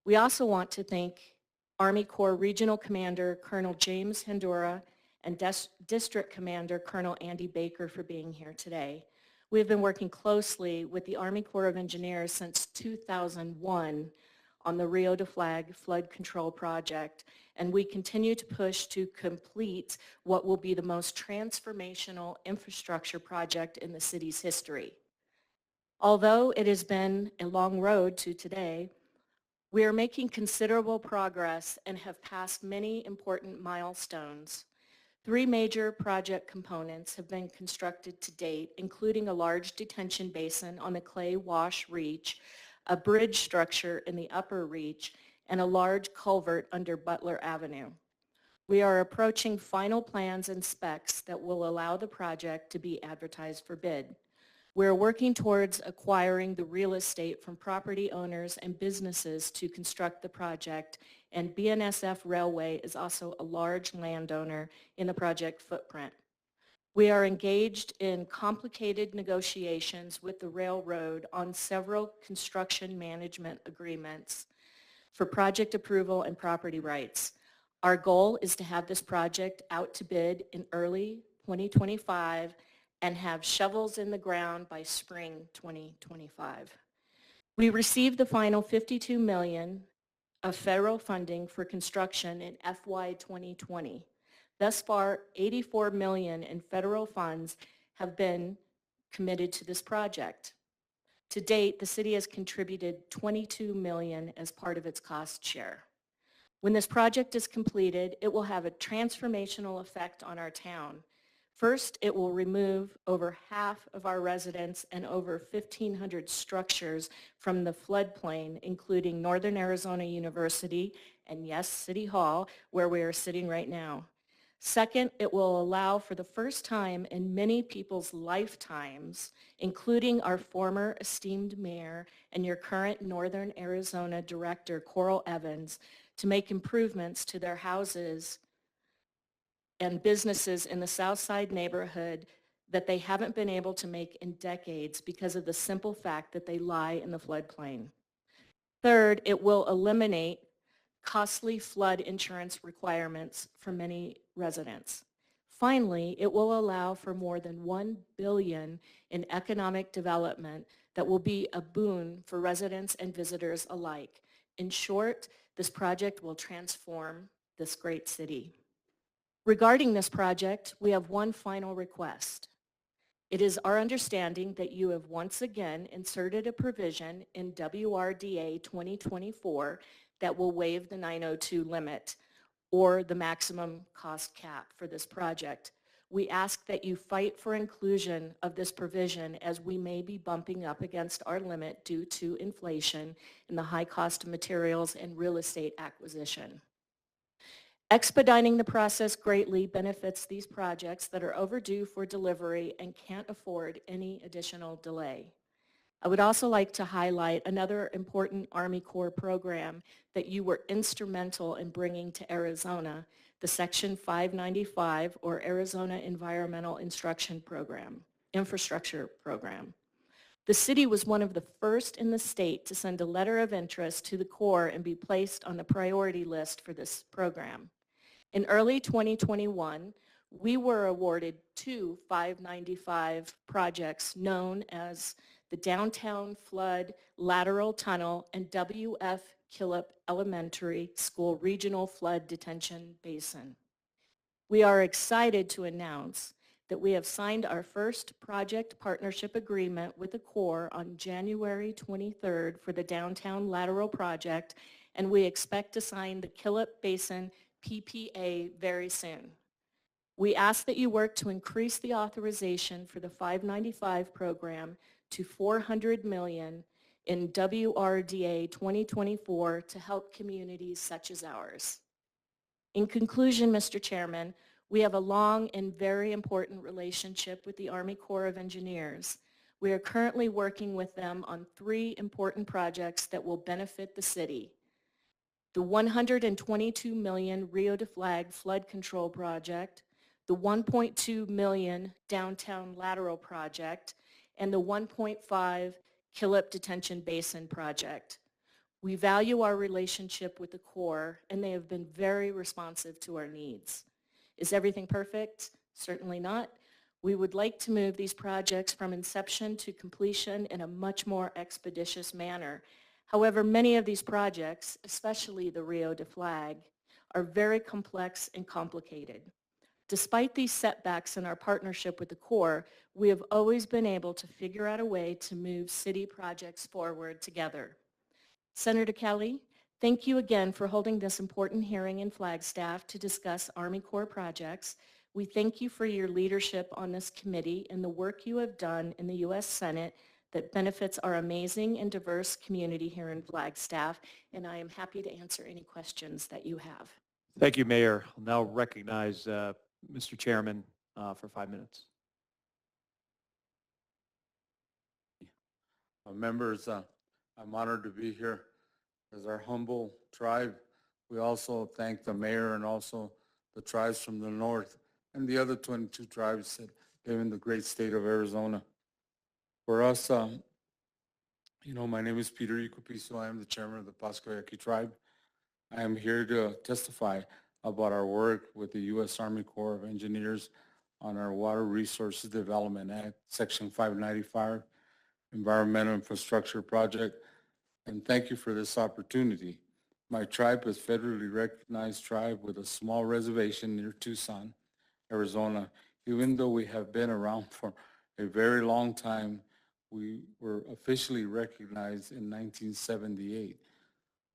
We also want to thank Army Corps Regional Commander Colonel James Hendura and District Commander Colonel Andy Baker for being here today. We have been working closely with the Army Corps of Engineers since 2001 on the Rio de Flag flood control project, and we continue to push to complete what will be the most transformational infrastructure project in the city's history. Although it has been a long road to today, we are making considerable progress and have passed many important milestones. 3 major project components have been constructed to date, including a large detention basin on the Clay Wash Reach, a bridge structure in the upper reach, and a large culvert under Butler Avenue. We are approaching final plans and specs that will allow the project to be advertised for bid. We're working towards acquiring the real estate from property owners and businesses to construct the project, and BNSF Railway is also a large landowner in the project footprint. We are engaged in complicated negotiations with the railroad on several construction management agreements for project approval and property rights. Our goal is to have this project out to bid in early 2025 and have shovels in the ground by spring 2025. We received the final $52 million of federal funding for construction in FY 2020. Thus far, $84 million in federal funds have been committed to this project. To date, the city has contributed $22 million as part of its cost share. When this project is completed, it will have a transformational effect on our town. First, it will remove over half of our residents and over 1,500 structures from the floodplain, including Northern Arizona University and, yes, City Hall, where we are sitting right now. Second, it will allow for the first time in many people's lifetimes, including our former esteemed mayor and your current Northern Arizona Director, Coral Evans, to make improvements to their houses and businesses in the South Side neighborhood that they haven't been able to make in decades because of the simple fact that they lie in the floodplain. Third, it will eliminate costly flood insurance requirements for many residents. Finally, it will allow for more than $1 billion in economic development that will be a boon for residents and visitors alike. In short, this project will transform this great city. Regarding this project, we have one final request. It is our understanding that you have once again inserted a provision in WRDA 2024 that will waive the 902 limit or the maximum cost cap for this project. We ask that you fight for inclusion of this provision as we may be bumping up against our limit due to inflation and the high cost of materials and real estate acquisition. Expediting the process greatly benefits these projects that are overdue for delivery and can't afford any additional delay. I would also like to highlight another important Army Corps program that you were instrumental in bringing to Arizona, the Section 595 or Arizona Environmental Infrastructure Program. The city was one of the first in the state to send a letter of interest to the Corps and be placed on the priority list for this program. In early 2021, we were awarded two 595 projects known as the Downtown Flood Lateral Tunnel and W.F. Killip Elementary School Regional Flood Detention Basin. We are excited to announce that we have signed our first project partnership agreement with the Corps on January 23rd for the Downtown Lateral Project, and we expect to sign the Killip Basin PPA very soon. We ask that you work to increase the authorization for the 595 program to $400 million in WRDA 2024 to help communities such as ours. In conclusion, Mr. Chairman, we have a long and very important relationship with the Army Corps of Engineers. We are currently working with them on three important projects that will benefit the city. The $122 million Rio de Flag Flood Control Project, the $1.2 million Downtown Lateral Project, and the $1.5 Killip Detention Basin Project. We value our relationship with the Corps, and they have been very responsive to our needs. Is everything perfect? Certainly not. We would like to move these projects from inception to completion in a much more expeditious manner. However, many of these projects, especially the Rio de Flag, are very complex and complicated. Despite these setbacks in our partnership with the Corps, we have always been able to figure out a way to move city projects forward together. Senator Kelly, thank you again for holding this important hearing in Flagstaff to discuss Army Corps projects. We thank you for your leadership on this committee and the work you have done in the U.S. Senate that benefits our amazing and diverse community here in Flagstaff, and I am happy to answer any questions that you have. Thank you, Mayor. I'll now recognize Mr. Chairman for 5 minutes. Members, I'm honored to be here as our humble tribe. We also thank the mayor and also the tribes from the north and the other 22 tribes that live in the great state of Arizona. For us, my name is Peter Icupiso. I am the chairman of the Pascoyaqui tribe. I am here to testify about our work with the U.S. Army Corps of Engineers on our Water Resources Development Act, Section 595, Environmental Infrastructure Project, and thank you for this opportunity. My tribe is federally recognized tribe with a small reservation near Tucson, Arizona. Even though we have been around for a very long time, we were officially recognized in 1978.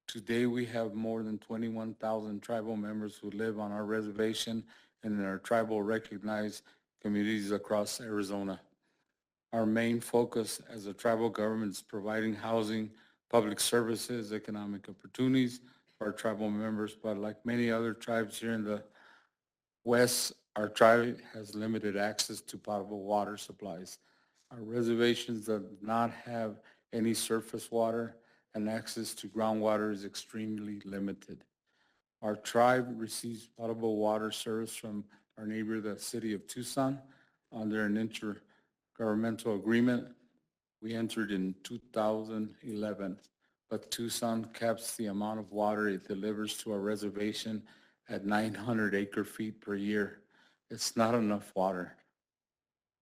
Today, we have more than 21,000 tribal members who live on our reservation and in our tribal recognized communities across Arizona. Our main focus as a tribal government is providing housing, public services, economic opportunities for our tribal members, but like many other tribes here in the West, our tribe has limited access to potable water supplies. Our reservations do not have any surface water, and access to groundwater is extremely limited. Our tribe receives potable water service from our neighbor, the city of Tucson, under an intergovernmental agreement we entered in 2011. But Tucson caps the amount of water it delivers to our reservation at 900 acre-feet per year. It's not enough water.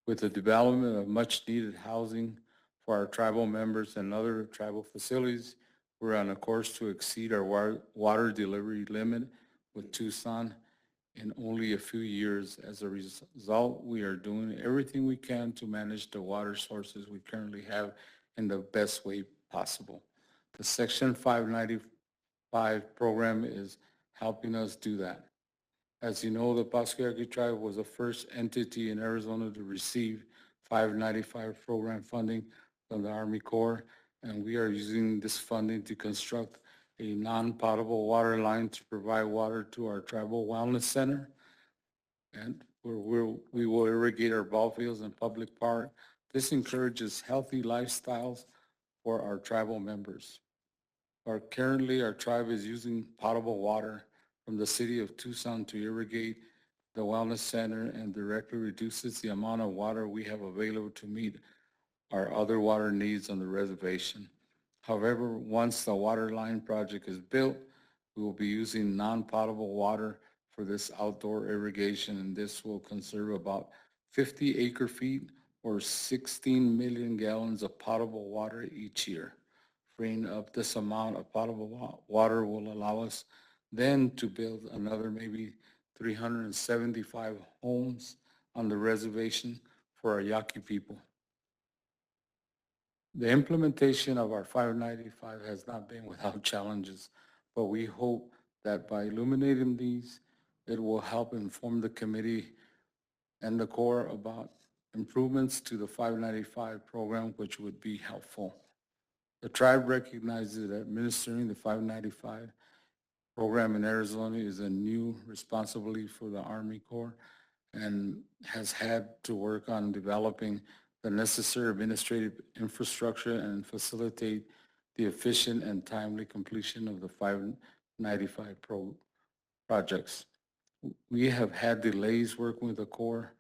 With the development of much-needed housing for our tribal members and other tribal facilities, we're on a course to exceed our water delivery limit with Tucson in only a few years. As a result, we are doing everything we can to manage the water sources we currently have in the best way possible. The Section 595 program is helping us do that. As you know, the Pascua-Yaqui tribe was the first entity in Arizona to receive 595 program funding from the Army Corps, and we are using this funding to construct a non-potable water line to provide water to our tribal wellness center, and we will irrigate our ball fields and public park. This encourages healthy lifestyles for our tribal members. Currently, our tribe is using potable water from the city of Tucson to irrigate the wellness center and directly reduces the amount of water we have available to meet our other water needs on the reservation. However, once the water line project is built, we will be using non-potable water for this outdoor irrigation, and this will conserve about 50 acre-feet or 16 million gallons of potable water each year. Freeing up this amount of potable water will allow us then to build another maybe 375 homes on the reservation for our Yaqui people. The implementation of our 595 has not been without challenges, but we hope that by illuminating these, it will help inform the committee and the Corps about improvements to the 595 program, which would be helpful. The tribe recognizes that administering the 595 program in Arizona is a new responsibility for the Army Corps and has had to work on developing the necessary administrative infrastructure and facilitate the efficient and timely completion of the 595 projects. We have had delays working with the Corps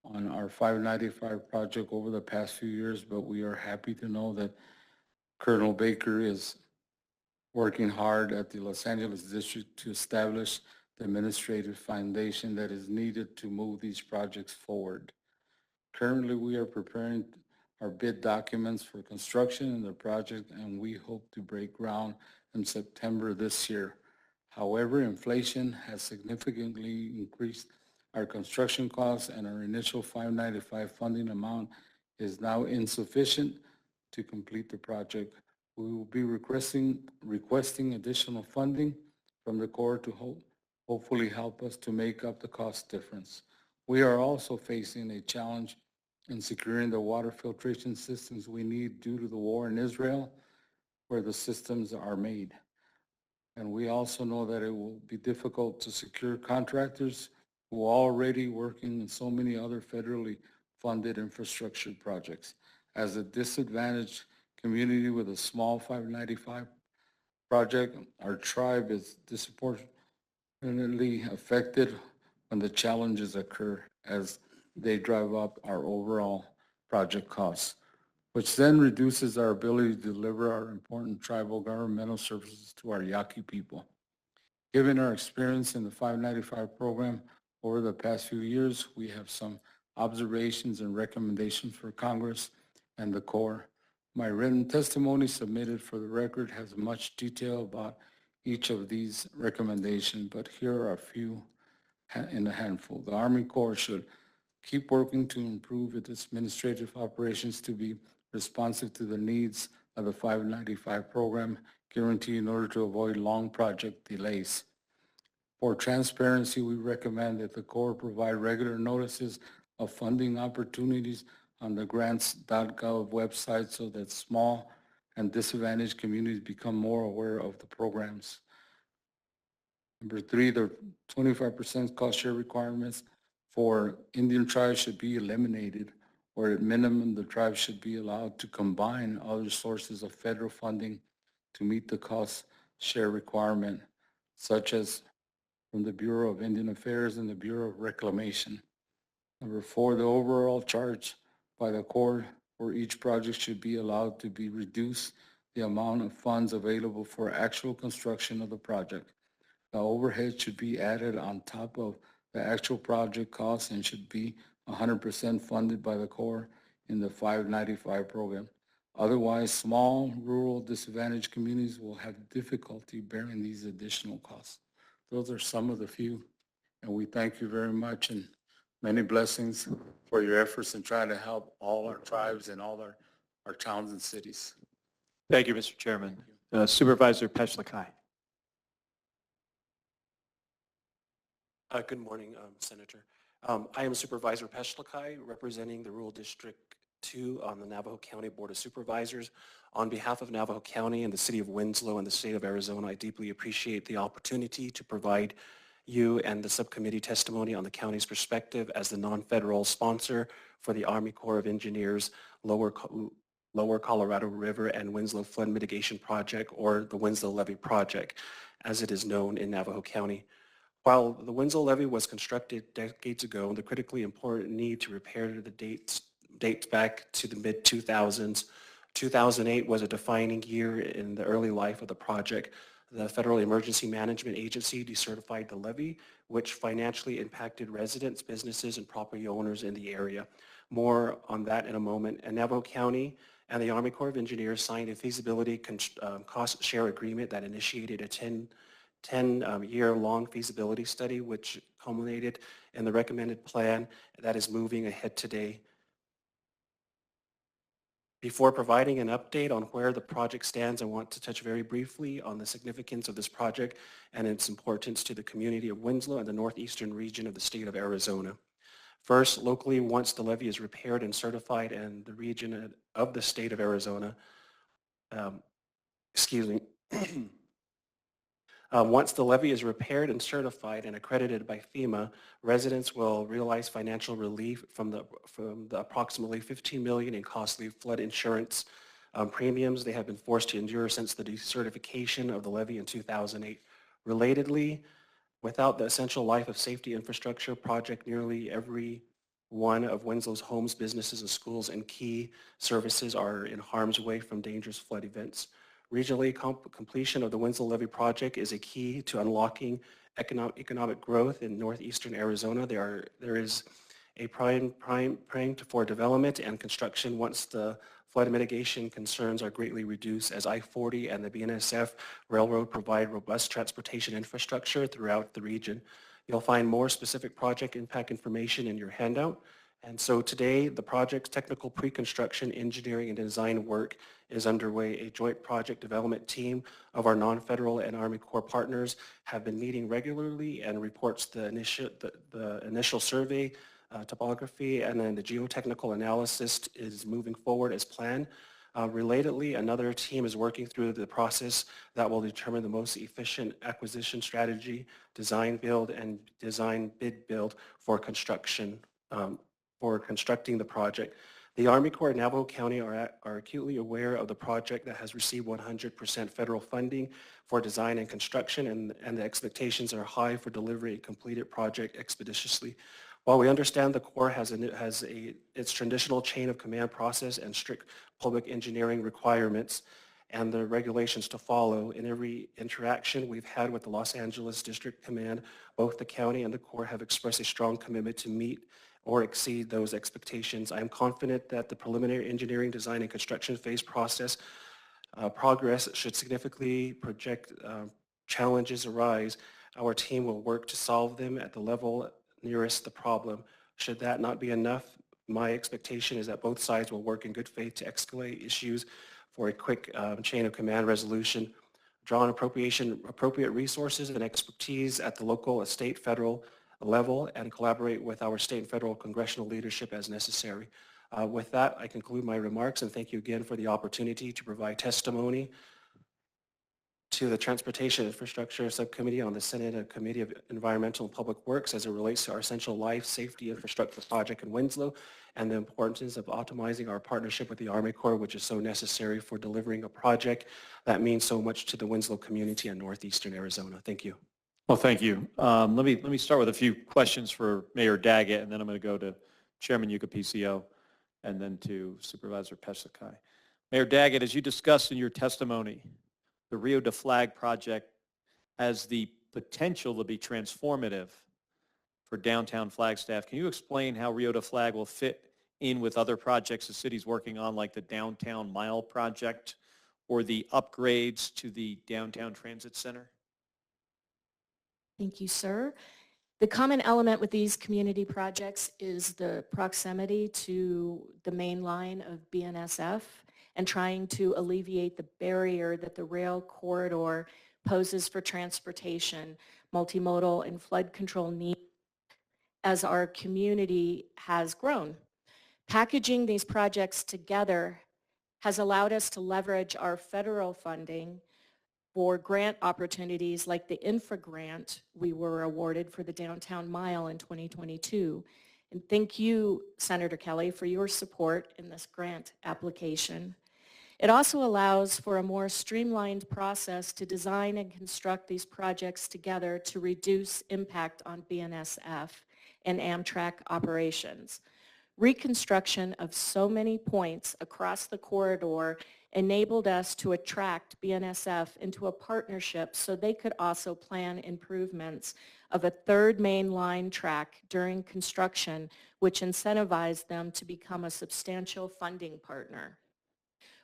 on our 595 project over the past few years, but we are happy to know that Colonel Baker is working hard at the Los Angeles District to establish the administrative foundation that is needed to move these projects forward. Currently, we are preparing our bid documents for construction in the project, and we hope to break ground in September this year. However, inflation has significantly increased our construction costs, and our initial 595 funding amount is now insufficient to complete the project. We will be requesting additional funding from the Corps to hopefully help us to make up the cost difference. We are also facing a challenge in securing the water filtration systems we need due to the war in Israel, where the systems are made. And we also know that it will be difficult to secure contractors who are already working in so many other federally funded infrastructure projects. As a disadvantaged community with a small 595 project, our tribe is disproportionately affected when the challenges occur as they drive up our overall project costs, which then reduces our ability to deliver our important tribal governmental services to our Yaqui people. Given our experience in the 595 program over the past few years, we have some observations and recommendations for Congress and the Corps. My written testimony submitted for the record has much detail about each of these recommendations, but here are a few in a handful. The Army Corps should keep working to improve its administrative operations to be responsive to the needs of the 595 program guarantee in order to avoid long project delays. For transparency, we recommend that the Corps provide regular notices of funding opportunities on the grants.gov website so that small and disadvantaged communities become more aware of the programs. Number three, the 25% cost share requirements for Indian tribes should be eliminated, or at minimum, the tribes should be allowed to combine other sources of federal funding to meet the cost share requirement, such as from the Bureau of Indian Affairs and the Bureau of Reclamation. Number four, the overall charge by the Corps for each project should be allowed to be reduced the amount of funds available for actual construction of the project. The overhead should be added on top of the actual project costs and should be 100% funded by the Corps in the 595 program. Otherwise, small, rural, disadvantaged communities will have difficulty bearing these additional costs. Those are some of the few, and we thank you very much and many blessings for your efforts in trying to help all our tribes and all our towns and cities. Thank you, Mr. Chairman. Supervisor Peshlikai. Good morning, Senator. I am Supervisor Peshlikai, representing the Rural District 2 on the Navajo County Board of Supervisors. On behalf of Navajo County and the City of Winslow and the State of Arizona, I deeply appreciate the opportunity to provide you and the subcommittee testimony on the county's perspective as the non-federal sponsor for the Army Corps of Engineers Lower Colorado River and Winslow Flood Mitigation Project, or the Winslow Levee Project, as it is known in Navajo County. While the Winslow Levee was constructed decades ago, the critically important need to repair the dates back to the mid-2000s. 2008 was a defining year in the early life of the project. The Federal Emergency Management Agency decertified the levee, which financially impacted residents, businesses, and property owners in the area. More on that in a moment. And Navajo County and the Army Corps of Engineers signed a feasibility cost share agreement that initiated a 10-year-long feasibility study, which culminated in the recommended plan that is moving ahead today. Before providing an update on where the project stands, I want to touch very briefly on the significance of this project and its importance to the community of Winslow and the northeastern region of the state of Arizona. First, locally, once the levee is repaired and certified in the region of the state of Arizona, once the levee is repaired and certified and accredited by FEMA, residents will realize financial relief from the approximately $15 million in costly flood insurance premiums they have been forced to endure since the decertification of the levee in 2008. Relatedly, without the essential life of safety infrastructure project, nearly every one of Winslow's homes, businesses, and schools and key services are in harm's way from dangerous flood events. Regionally, completion of the Winslow Levee project is a key to unlocking economic growth in northeastern Arizona. There is a prime for development and construction once the flood mitigation concerns are greatly reduced, as I-40 and the BNSF Railroad provide robust transportation infrastructure throughout the region. You'll find more specific project impact information in your handout. And so today, the project's technical pre-construction, engineering, and design work is underway. A joint project development team of our non-federal and Army Corps partners have been meeting regularly and reports the initial survey, topography, and then the geotechnical analysis is moving forward as planned. Relatedly, another team is working through the process that will determine the most efficient acquisition strategy, design build, and design bid build for construction. For constructing the project. The Army Corps and Navajo County are acutely aware of the project that has received 100% federal funding for design and construction, and the expectations are high for delivering a completed project expeditiously. While we understand the Corps has its traditional chain of command process and strict public engineering requirements and the regulations to follow, in every interaction we've had with the Los Angeles District Command, both the county and the Corps have expressed a strong commitment to meet or exceed those expectations. I am confident that the preliminary engineering, design, and construction phase process progress should significantly project challenges arise. Our team will work to solve them at the level nearest the problem. Should that not be enough, my expectation is that both sides will work in good faith to escalate issues for a quick chain of command resolution, draw on appropriate resources and expertise at the local, state, federal level, and collaborate with our state and federal congressional leadership as necessary. With that, I conclude my remarks, and thank you again for the opportunity to provide testimony to the Transportation Infrastructure Subcommittee on the Senate Committee of Environmental and Public Works as it relates to our essential life safety infrastructure project in Winslow and the importance of optimizing our partnership with the Army Corps, which is so necessary for delivering a project that means so much to the Winslow community in northeastern Arizona. Thank you. Well, thank you. Let me start with a few questions for Mayor Daggett, and then I'm going to go to Chairman Yucapicio and then to Supervisor Pesakai. Mayor Daggett, as you discussed in your testimony, the Rio de Flag project has the potential to be transformative for downtown Flagstaff. Can you explain how Rio de Flag will fit in with other projects the city's working on, like the Downtown Mile project or the upgrades to the Downtown Transit Center? Thank you, sir. The common element with these community projects is the proximity to the main line of BNSF and trying to alleviate the barrier that the rail corridor poses for transportation, multimodal, and flood control needs as our community has grown. Packaging these projects together has allowed us to leverage our federal funding for grant opportunities like the infra grant we were awarded for the Downtown Mile in 2022. And thank you, Senator Kelly, for your support in this grant application. It also allows for a more streamlined process to design and construct these projects together to reduce impact on BNSF and Amtrak operations. Reconstruction of so many points across the corridor enabled us to attract BNSF into a partnership so they could also plan improvements of a third main line track during construction, which incentivized them to become a substantial funding partner.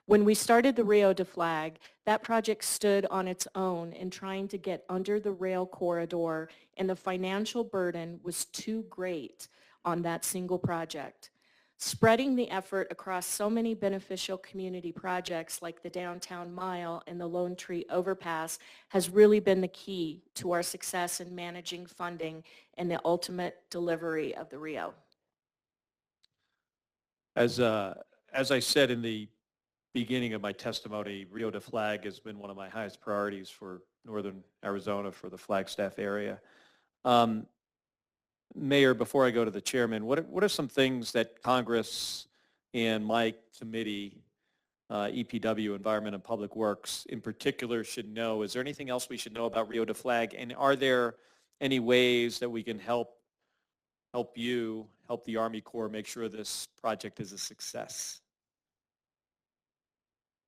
When we started the Rio de Flag, that project stood on its own in trying to get under the rail corridor, and the financial burden was too great on that single project. Spreading the effort across so many beneficial community projects like the Downtown Mile and the Lone Tree Overpass has really been the key to our success in managing funding and the ultimate delivery of the Rio. As I said in the beginning of my testimony, Rio de Flag has been one of my highest priorities for northern Arizona, for the Flagstaff area. Mayor, before I go to the chairman, what are some things that Congress and my committee, EPW, Environment and Public Works, in particular should know? Is there anything else we should know about Rio de Flag? And are there any ways that we can help the Army Corps make sure this project is a success?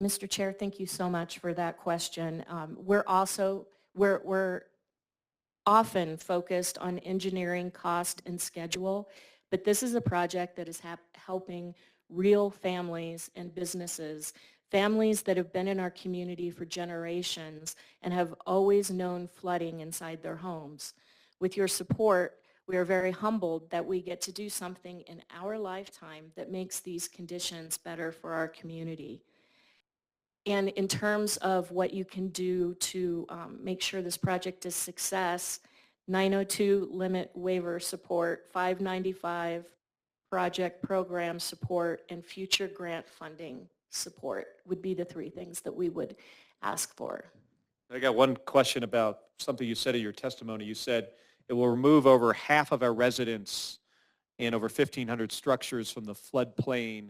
Mr. Chair, thank you so much for that question. We're often focused on engineering, cost, and schedule, but this is a project that is helping real families and businesses, families that have been in our community for generations and have always known flooding inside their homes. With your support, we are very humbled that we get to do something in our lifetime that makes these conditions better for our community. And in terms of what you can do to make sure this project is a success, 902 limit waiver support, 595 project program support, and future grant funding support would be the three things that we would ask for. I got one question about something you said in your testimony. You said it will remove over half of our residents and over 1,500 structures from the floodplain.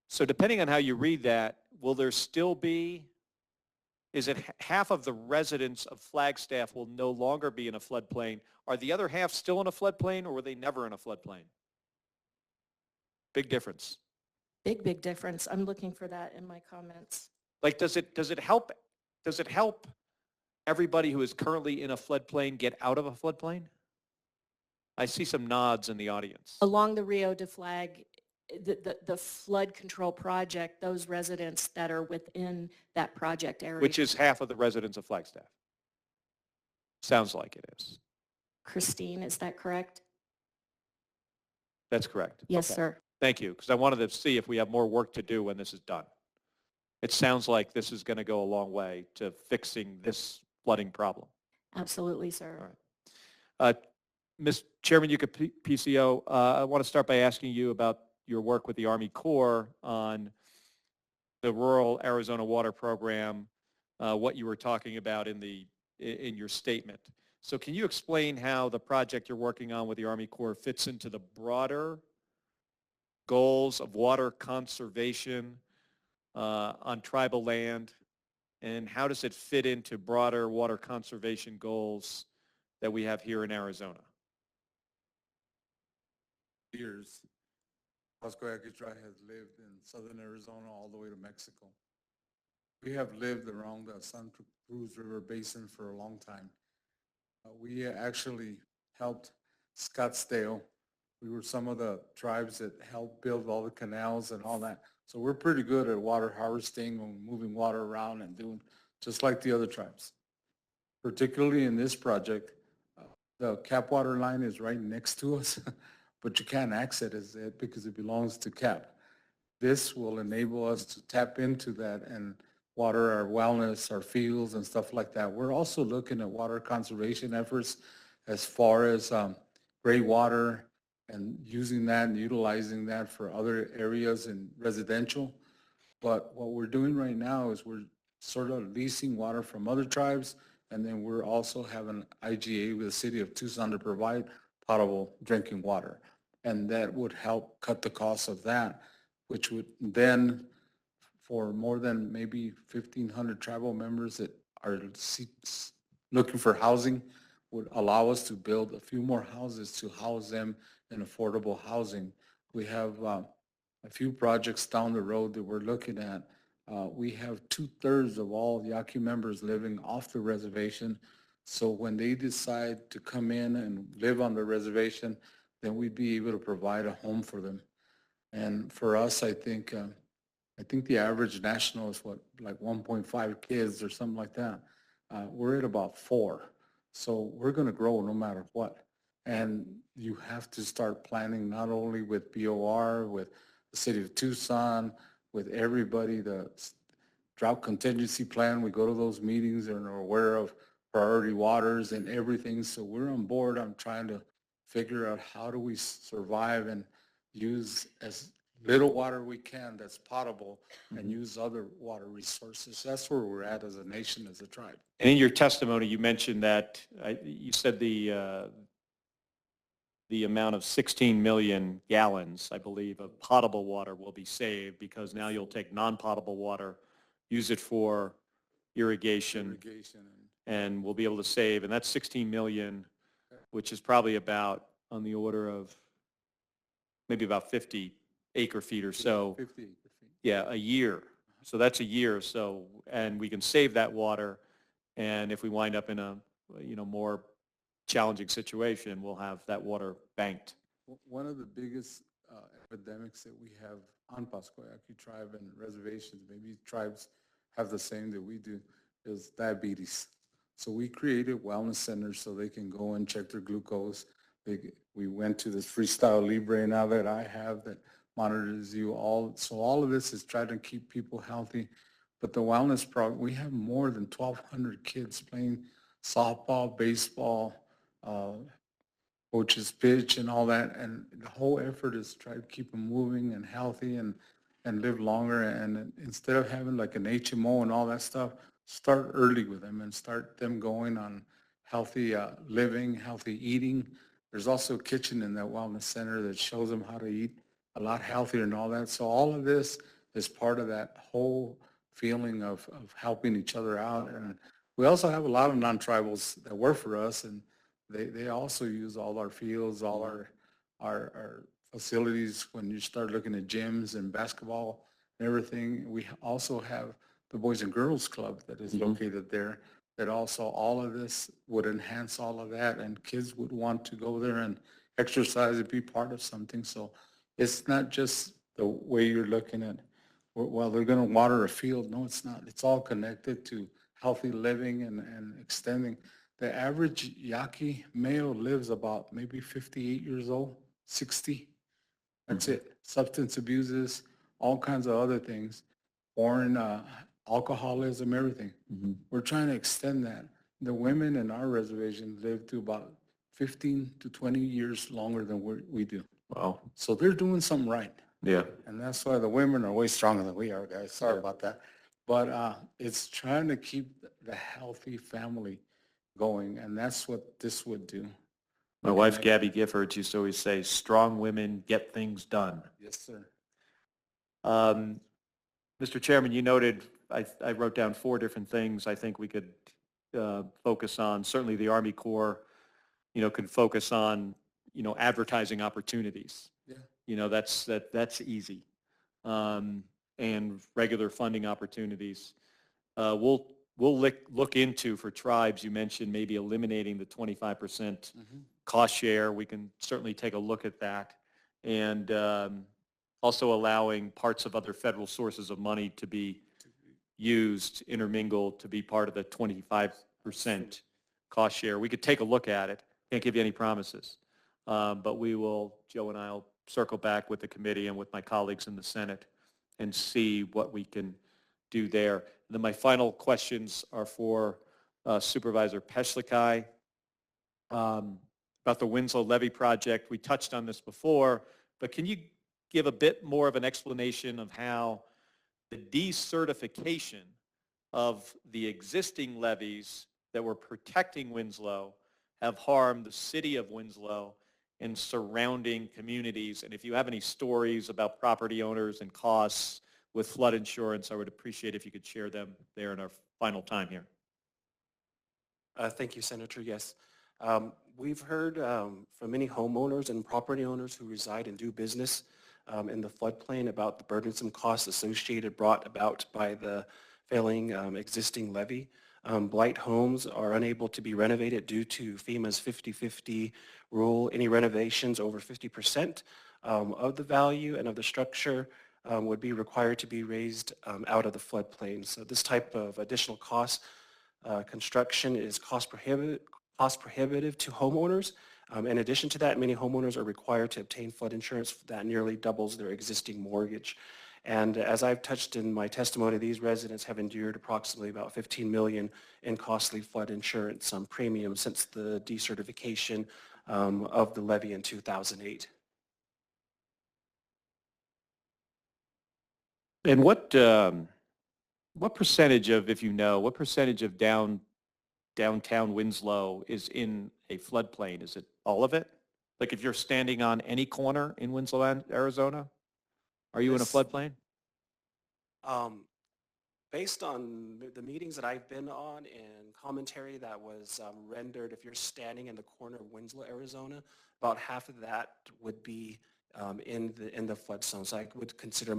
So depending on how you read that, will there still be, is it half of the residents of Flagstaff will no longer be in a floodplain? Are the other half still in a floodplain, or were they never in a floodplain? Big difference. Big difference. I'm looking for that in my comments. Like, does it help everybody who is currently in a floodplain get out of a floodplain? I see some nods in the audience. Along the Rio de Flag, the flood control project, those residents that are within that project area. Which is half of the residents of Flagstaff. Sounds like it is. Christine, is that correct? That's correct. Yes, Okay. sir. Thank you, because I wanted to see if we have more work to do when this is done. It sounds like this is going to go a long way to fixing this flooding problem. Absolutely, sir. All right. Ms. Chairman, you could PCO, I want to start by asking you about your work with the Army Corps on the Rural Arizona Water Program, what you were talking about in your statement. So can you explain how the project you're working on with the Army Corps fits into the broader goals of water conservation on tribal land, and how does it fit into broader water conservation goals that we have here in Arizona? Years, Pasco-Yaqui Tribe has lived in southern Arizona all the way to Mexico. We have lived around the Santa Cruz River Basin for a long time. We actually helped Scottsdale. We were some of the tribes that helped build all the canals and all that. So we're pretty good at water harvesting and moving water around and doing just like the other tribes. Particularly in this project, the cap water line is right next to us, but you can't access it because it belongs to cap. This will enable us to tap into that and water our wellness, our fields and stuff like that. We're also looking at water conservation efforts as far as gray water and using that and utilizing that for other areas in residential. But what we're doing right now is we're sort of leasing water from other tribes, and then we're also having IGA with the city of Tucson to provide potable drinking water. And that would help cut the cost of that, which would then, for more than maybe 1,500 tribal members that are looking for housing, would allow us to build a few more houses to house them in affordable housing. We have a few projects down the road that we're looking at. We have 2/3 of all Yaqui members living off the reservation. So when they decide to come in and live on the reservation, then we'd be able to provide a home for them. And for us, I think the average national is what, like 1.5 kids or something like that. We're at about 4. So we're going to grow no matter what. And you have to start planning not only with BOR, with the city of Tucson, with everybody, the drought contingency plan. We go to those meetings and are aware of priority waters and everything. So we're on board. I'm trying to figure out how do we survive and use as little water we can that's potable and use other water resources. That's where we're at as a nation, as a tribe. And in your testimony, you mentioned that you said the amount of 16 million gallons, I believe, of potable water will be saved because now you'll take non-potable water, use it for irrigation, and we'll be able to save. And that's 16 million, which is probably about on the order of maybe about 50 acre feet or so. 50 acre feet. Yeah, a year. So that's a year. So, and we can save that water. And if we wind up in a, more challenging situation, we'll have that water banked. One of the biggest epidemics that we have on Pasco-Yaqui tribe and reservations, maybe tribes have the same that we do, is diabetes. So we created wellness centers so they can go and check their glucose. We went to this Freestyle Libre now that I have that monitors you all. So all of this is trying to keep people healthy. But the wellness program, we have more than 1,200 kids playing softball, baseball, coaches pitch and all that. And the whole effort is to try to keep them moving and healthy and live longer. And instead of having like an HMO and all that stuff, start early with them and start them going on healthy living, healthy eating. There's also a kitchen in that wellness center that shows them how to eat a lot healthier and all that. So all of this is part of that whole feeling of helping each other out. And we also have a lot of non-tribals that work for us, and they also use all our fields, all our facilities. When you start looking at gyms and basketball and everything, we also have the Boys and Girls Club that is located there, that also all of this would enhance all of that, and kids would want to go there and exercise and be part of something. So it's not just the way you're looking at, well, they're going to water a field. No, it's not. It's all connected to healthy living and extending. The average Yaqui male lives about maybe 58 years old, 60. That's it. Substance abuses, all kinds of other things, foreign alcoholism, everything. We're trying to extend that. The women in our reservation live to about 15 to 20 years longer than we do. Wow. So they're doing something right. Yeah. And that's why the women are way stronger than we are, guys. Sorry about that. But it's trying to keep the healthy family going, and that's what this would do. My wife, Gabby Giffords, used to always say, strong women get things done. Yes, sir. Mr. Chairman, you noted, I wrote down 4 different things I think we could focus on. Certainly the Army Corps, could focus on, advertising opportunities. Yeah. That's easy. And regular funding opportunities. We'll look into, for tribes, you mentioned maybe eliminating the 25% cost share. We can certainly take a look at that. And also allowing parts of other federal sources of money to be used, intermingled, to be part of the 25% cost share. We could take a look at it. Can't give you any promises. But we will, Joe and I will circle back with the committee and with my colleagues in the Senate and see what we can do there. And then my final questions are for Supervisor Peshlikai about the Winslow Levee project. We touched on this before, but can you give a bit more of an explanation of how the decertification of the existing levees that were protecting Winslow have harmed the city of Winslow and surrounding communities? And if you have any stories about property owners and costs with flood insurance, I would appreciate if you could share them there in our final time here. Thank you, Senator. Yes. We've heard from many homeowners and property owners who reside and do business in the floodplain about the burdensome costs brought about by the failing existing levee. Blight homes are unable to be renovated due to FEMA's 50-50 rule. Any renovations over 50% of the value and of the structure would be required to be raised out of the floodplain. So this type of additional cost construction is cost prohibitive to homeowners. In addition to that, many homeowners are required to obtain flood insurance that nearly doubles their existing mortgage. And as I've touched in my testimony, these residents have endured approximately about $15 million in costly flood insurance premiums since the decertification of the levee in 2008. And what percentage of, if you know, what percentage of downtown Winslow is in a floodplain? Is it all of it? Like if you're standing on any corner in Winslow, Arizona, are you in a floodplain? Based on the meetings that I've been on and commentary that was rendered, if you're standing in the corner of Winslow, Arizona, about half of that would be in the flood zone. So I would consider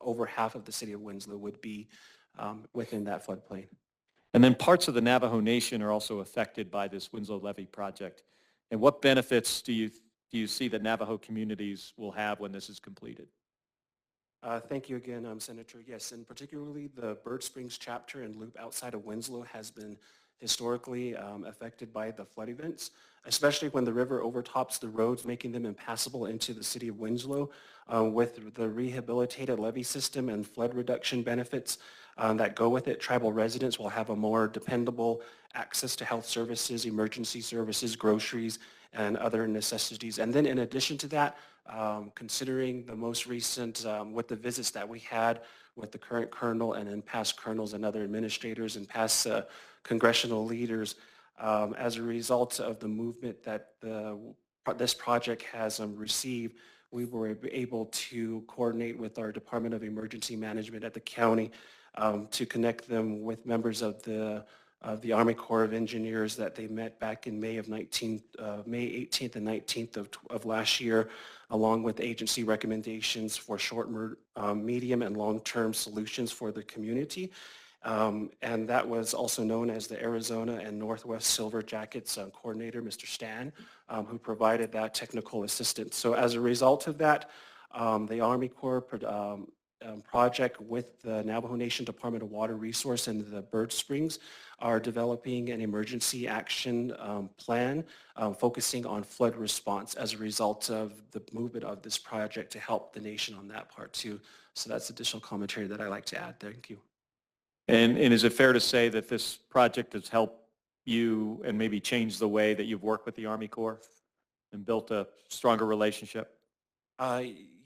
over half of the city of Winslow would be within that floodplain. And then parts of the Navajo Nation are also affected by this Winslow Levee project. And what benefits do you see that Navajo communities will have when this is completed? Thank you again, Senator. Yes, and particularly the Bird Springs chapter and loop outside of Winslow has been historically affected by the flood events, especially when the river overtops the roads, making them impassable into the city of Winslow. With the rehabilitated levee system and flood reduction benefits that go with it, tribal residents will have a more dependable access to health services, emergency services, groceries, and other necessities. And then in addition to that, considering the most recent, with the visits that we had with the current colonel and then past colonels and other administrators and past congressional leaders, as a result of the movement that this project has received, we were able to coordinate with our Department of Emergency Management at the county to connect them with members of the Army Corps of Engineers that they met back in May 18th and 19th of last year, along with agency recommendations for short, medium, and long-term solutions for the community. And that was also known as the Arizona and Northwest Silver Jackets coordinator, Mr. Stan, who provided that technical assistance. So as a result of that, the Army Corps project with the Navajo Nation Department of Water Resource and the Bird Springs are developing an emergency action plan focusing on flood response as a result of the movement of this project to help the nation on that part too. So that's additional commentary that I like to add. Thank you. And is it fair to say that this project has helped you and maybe changed the way that you've worked with the Army Corps and built a stronger relationship?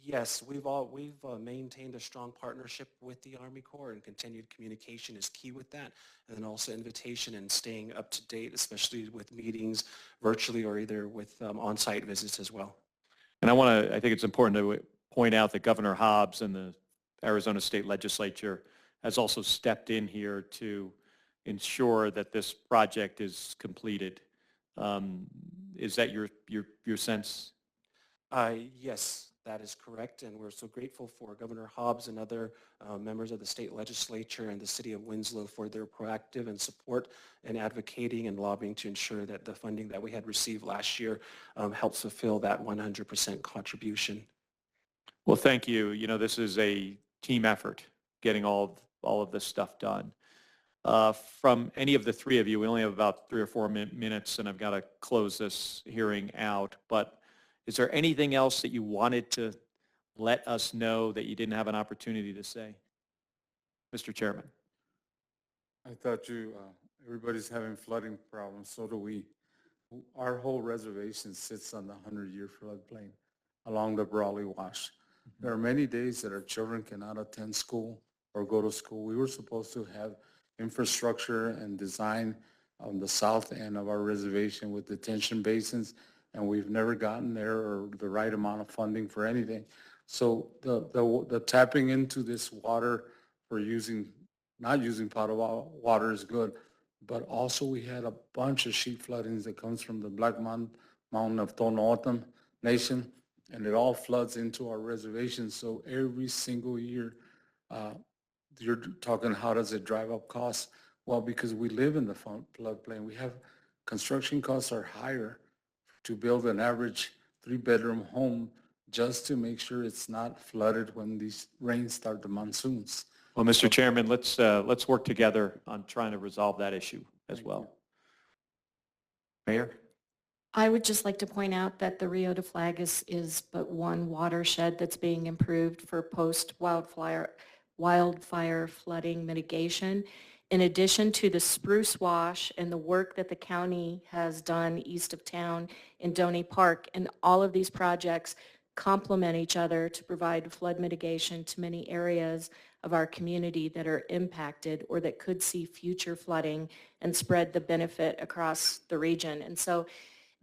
Yes, we've maintained a strong partnership with the Army Corps, and continued communication is key with that. And then also invitation and staying up to date, especially with meetings virtually or either with on-site visits as well. And I think it's important to point out that Governor Hobbs and the Arizona State Legislature has also stepped in here to ensure that this project is completed. Is that your sense? Yes, that is correct, and we're so grateful for Governor Hobbs and other members of the state legislature and the city of Winslow for their proactive and support and advocating and lobbying to ensure that the funding that we had received last year helps fulfill that 100% contribution. Well, thank you. You know, this is a team effort, getting all of this stuff done. From any of the three of you, we only have about 3 or 4 minutes, and I've got to close this hearing out, but is there anything else that you wanted to let us know that you didn't have an opportunity to say? Mr. Chairman. I thought everybody's having flooding problems, so do we. Our whole reservation sits on the 100-year floodplain along the Brawley Wash. There are many days that our children cannot attend school or go to school. We were supposed to have infrastructure and design on the south end of our reservation with detention basins, and we've never gotten there or the right amount of funding for anything. So the tapping into this water for not using potable water is good, but also we had a bunch of sheet floodings that comes from the Black Mountain of Tohono Nation, and it all floods into our reservation. So every single year, you're talking, how does it drive up costs? Well, because we live in the floodplain, we have construction costs are higher to build an average 3-bedroom home just to make sure it's not flooded when these rains start, the monsoons. Well, Mr. Chairman, let's work together on trying to resolve that issue as well. Mayor? I would just like to point out that the Rio de Flag is but one watershed that's being improved for post-wildfire flooding mitigation. In addition to the Spruce Wash and the work that the county has done east of town in Doney Park, and all of these projects complement each other to provide flood mitigation to many areas of our community that are impacted or that could see future flooding, and spread the benefit across the region. And so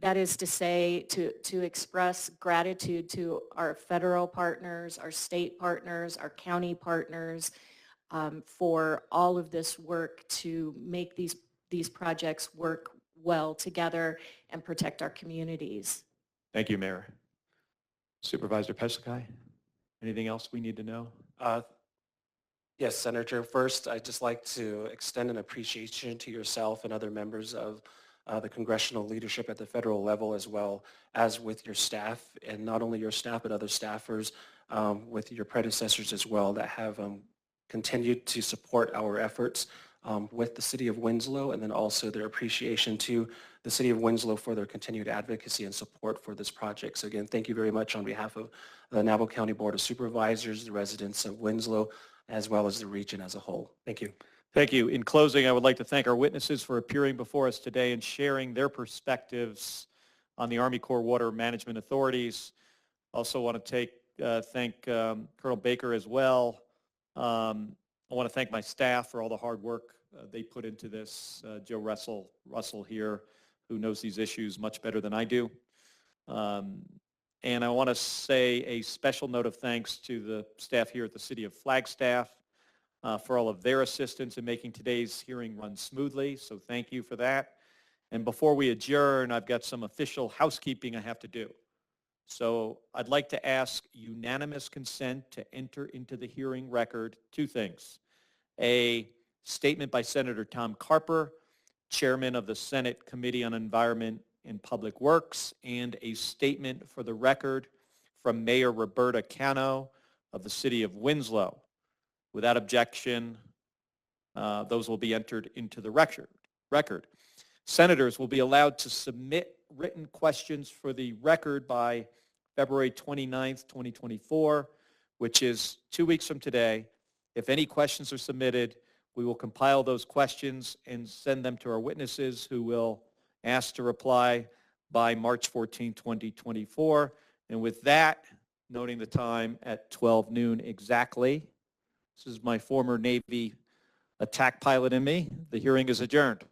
that is to say, to express gratitude to our federal partners, our state partners, our county partners, for all of this work to make these projects work well together and protect our communities. Thank you, Mayor. Supervisor Pescakai, anything else we need to know? Yes, Senator. First, I'd just like to extend an appreciation to yourself and other members of the congressional leadership at the federal level, as well as with your staff, and not only your staff, but other staffers with your predecessors as well, that have continued to support our efforts with the city of Winslow, and then also their appreciation to the city of Winslow for their continued advocacy and support for this project. So again, thank you very much on behalf of the Navajo County Board of Supervisors, the residents of Winslow, as well as the region as a whole. Thank you. Thank you. In closing, I would like to thank our witnesses for appearing before us today and sharing their perspectives on the Army Corps Water Management Authorities. Also want to thank Colonel Baker as well. I want to thank my staff for all the hard work they put into this. Joe Russell here, who knows these issues much better than I do. And I want to say a special note of thanks to the staff here at the City of Flagstaff for all of their assistance in making today's hearing run smoothly. So thank you for that. And before we adjourn, I've got some official housekeeping I have to do. So I'd like to ask unanimous consent to enter into the hearing record 2 things. A statement by Senator Tom Carper, Chairman of the Senate Committee on Environment and Public Works, and a statement for the record from Mayor Roberta Cano of the City of Winslow. Without objection, those will be entered into the record. Senators will be allowed to submit written questions for the record by February 29th, 2024, which is 2 weeks from today. If any questions are submitted, we will compile those questions and send them to our witnesses who will ask to reply by March 14, 2024. And with that, noting the time at 12 noon exactly, this is my former Navy attack pilot in me. The hearing is adjourned.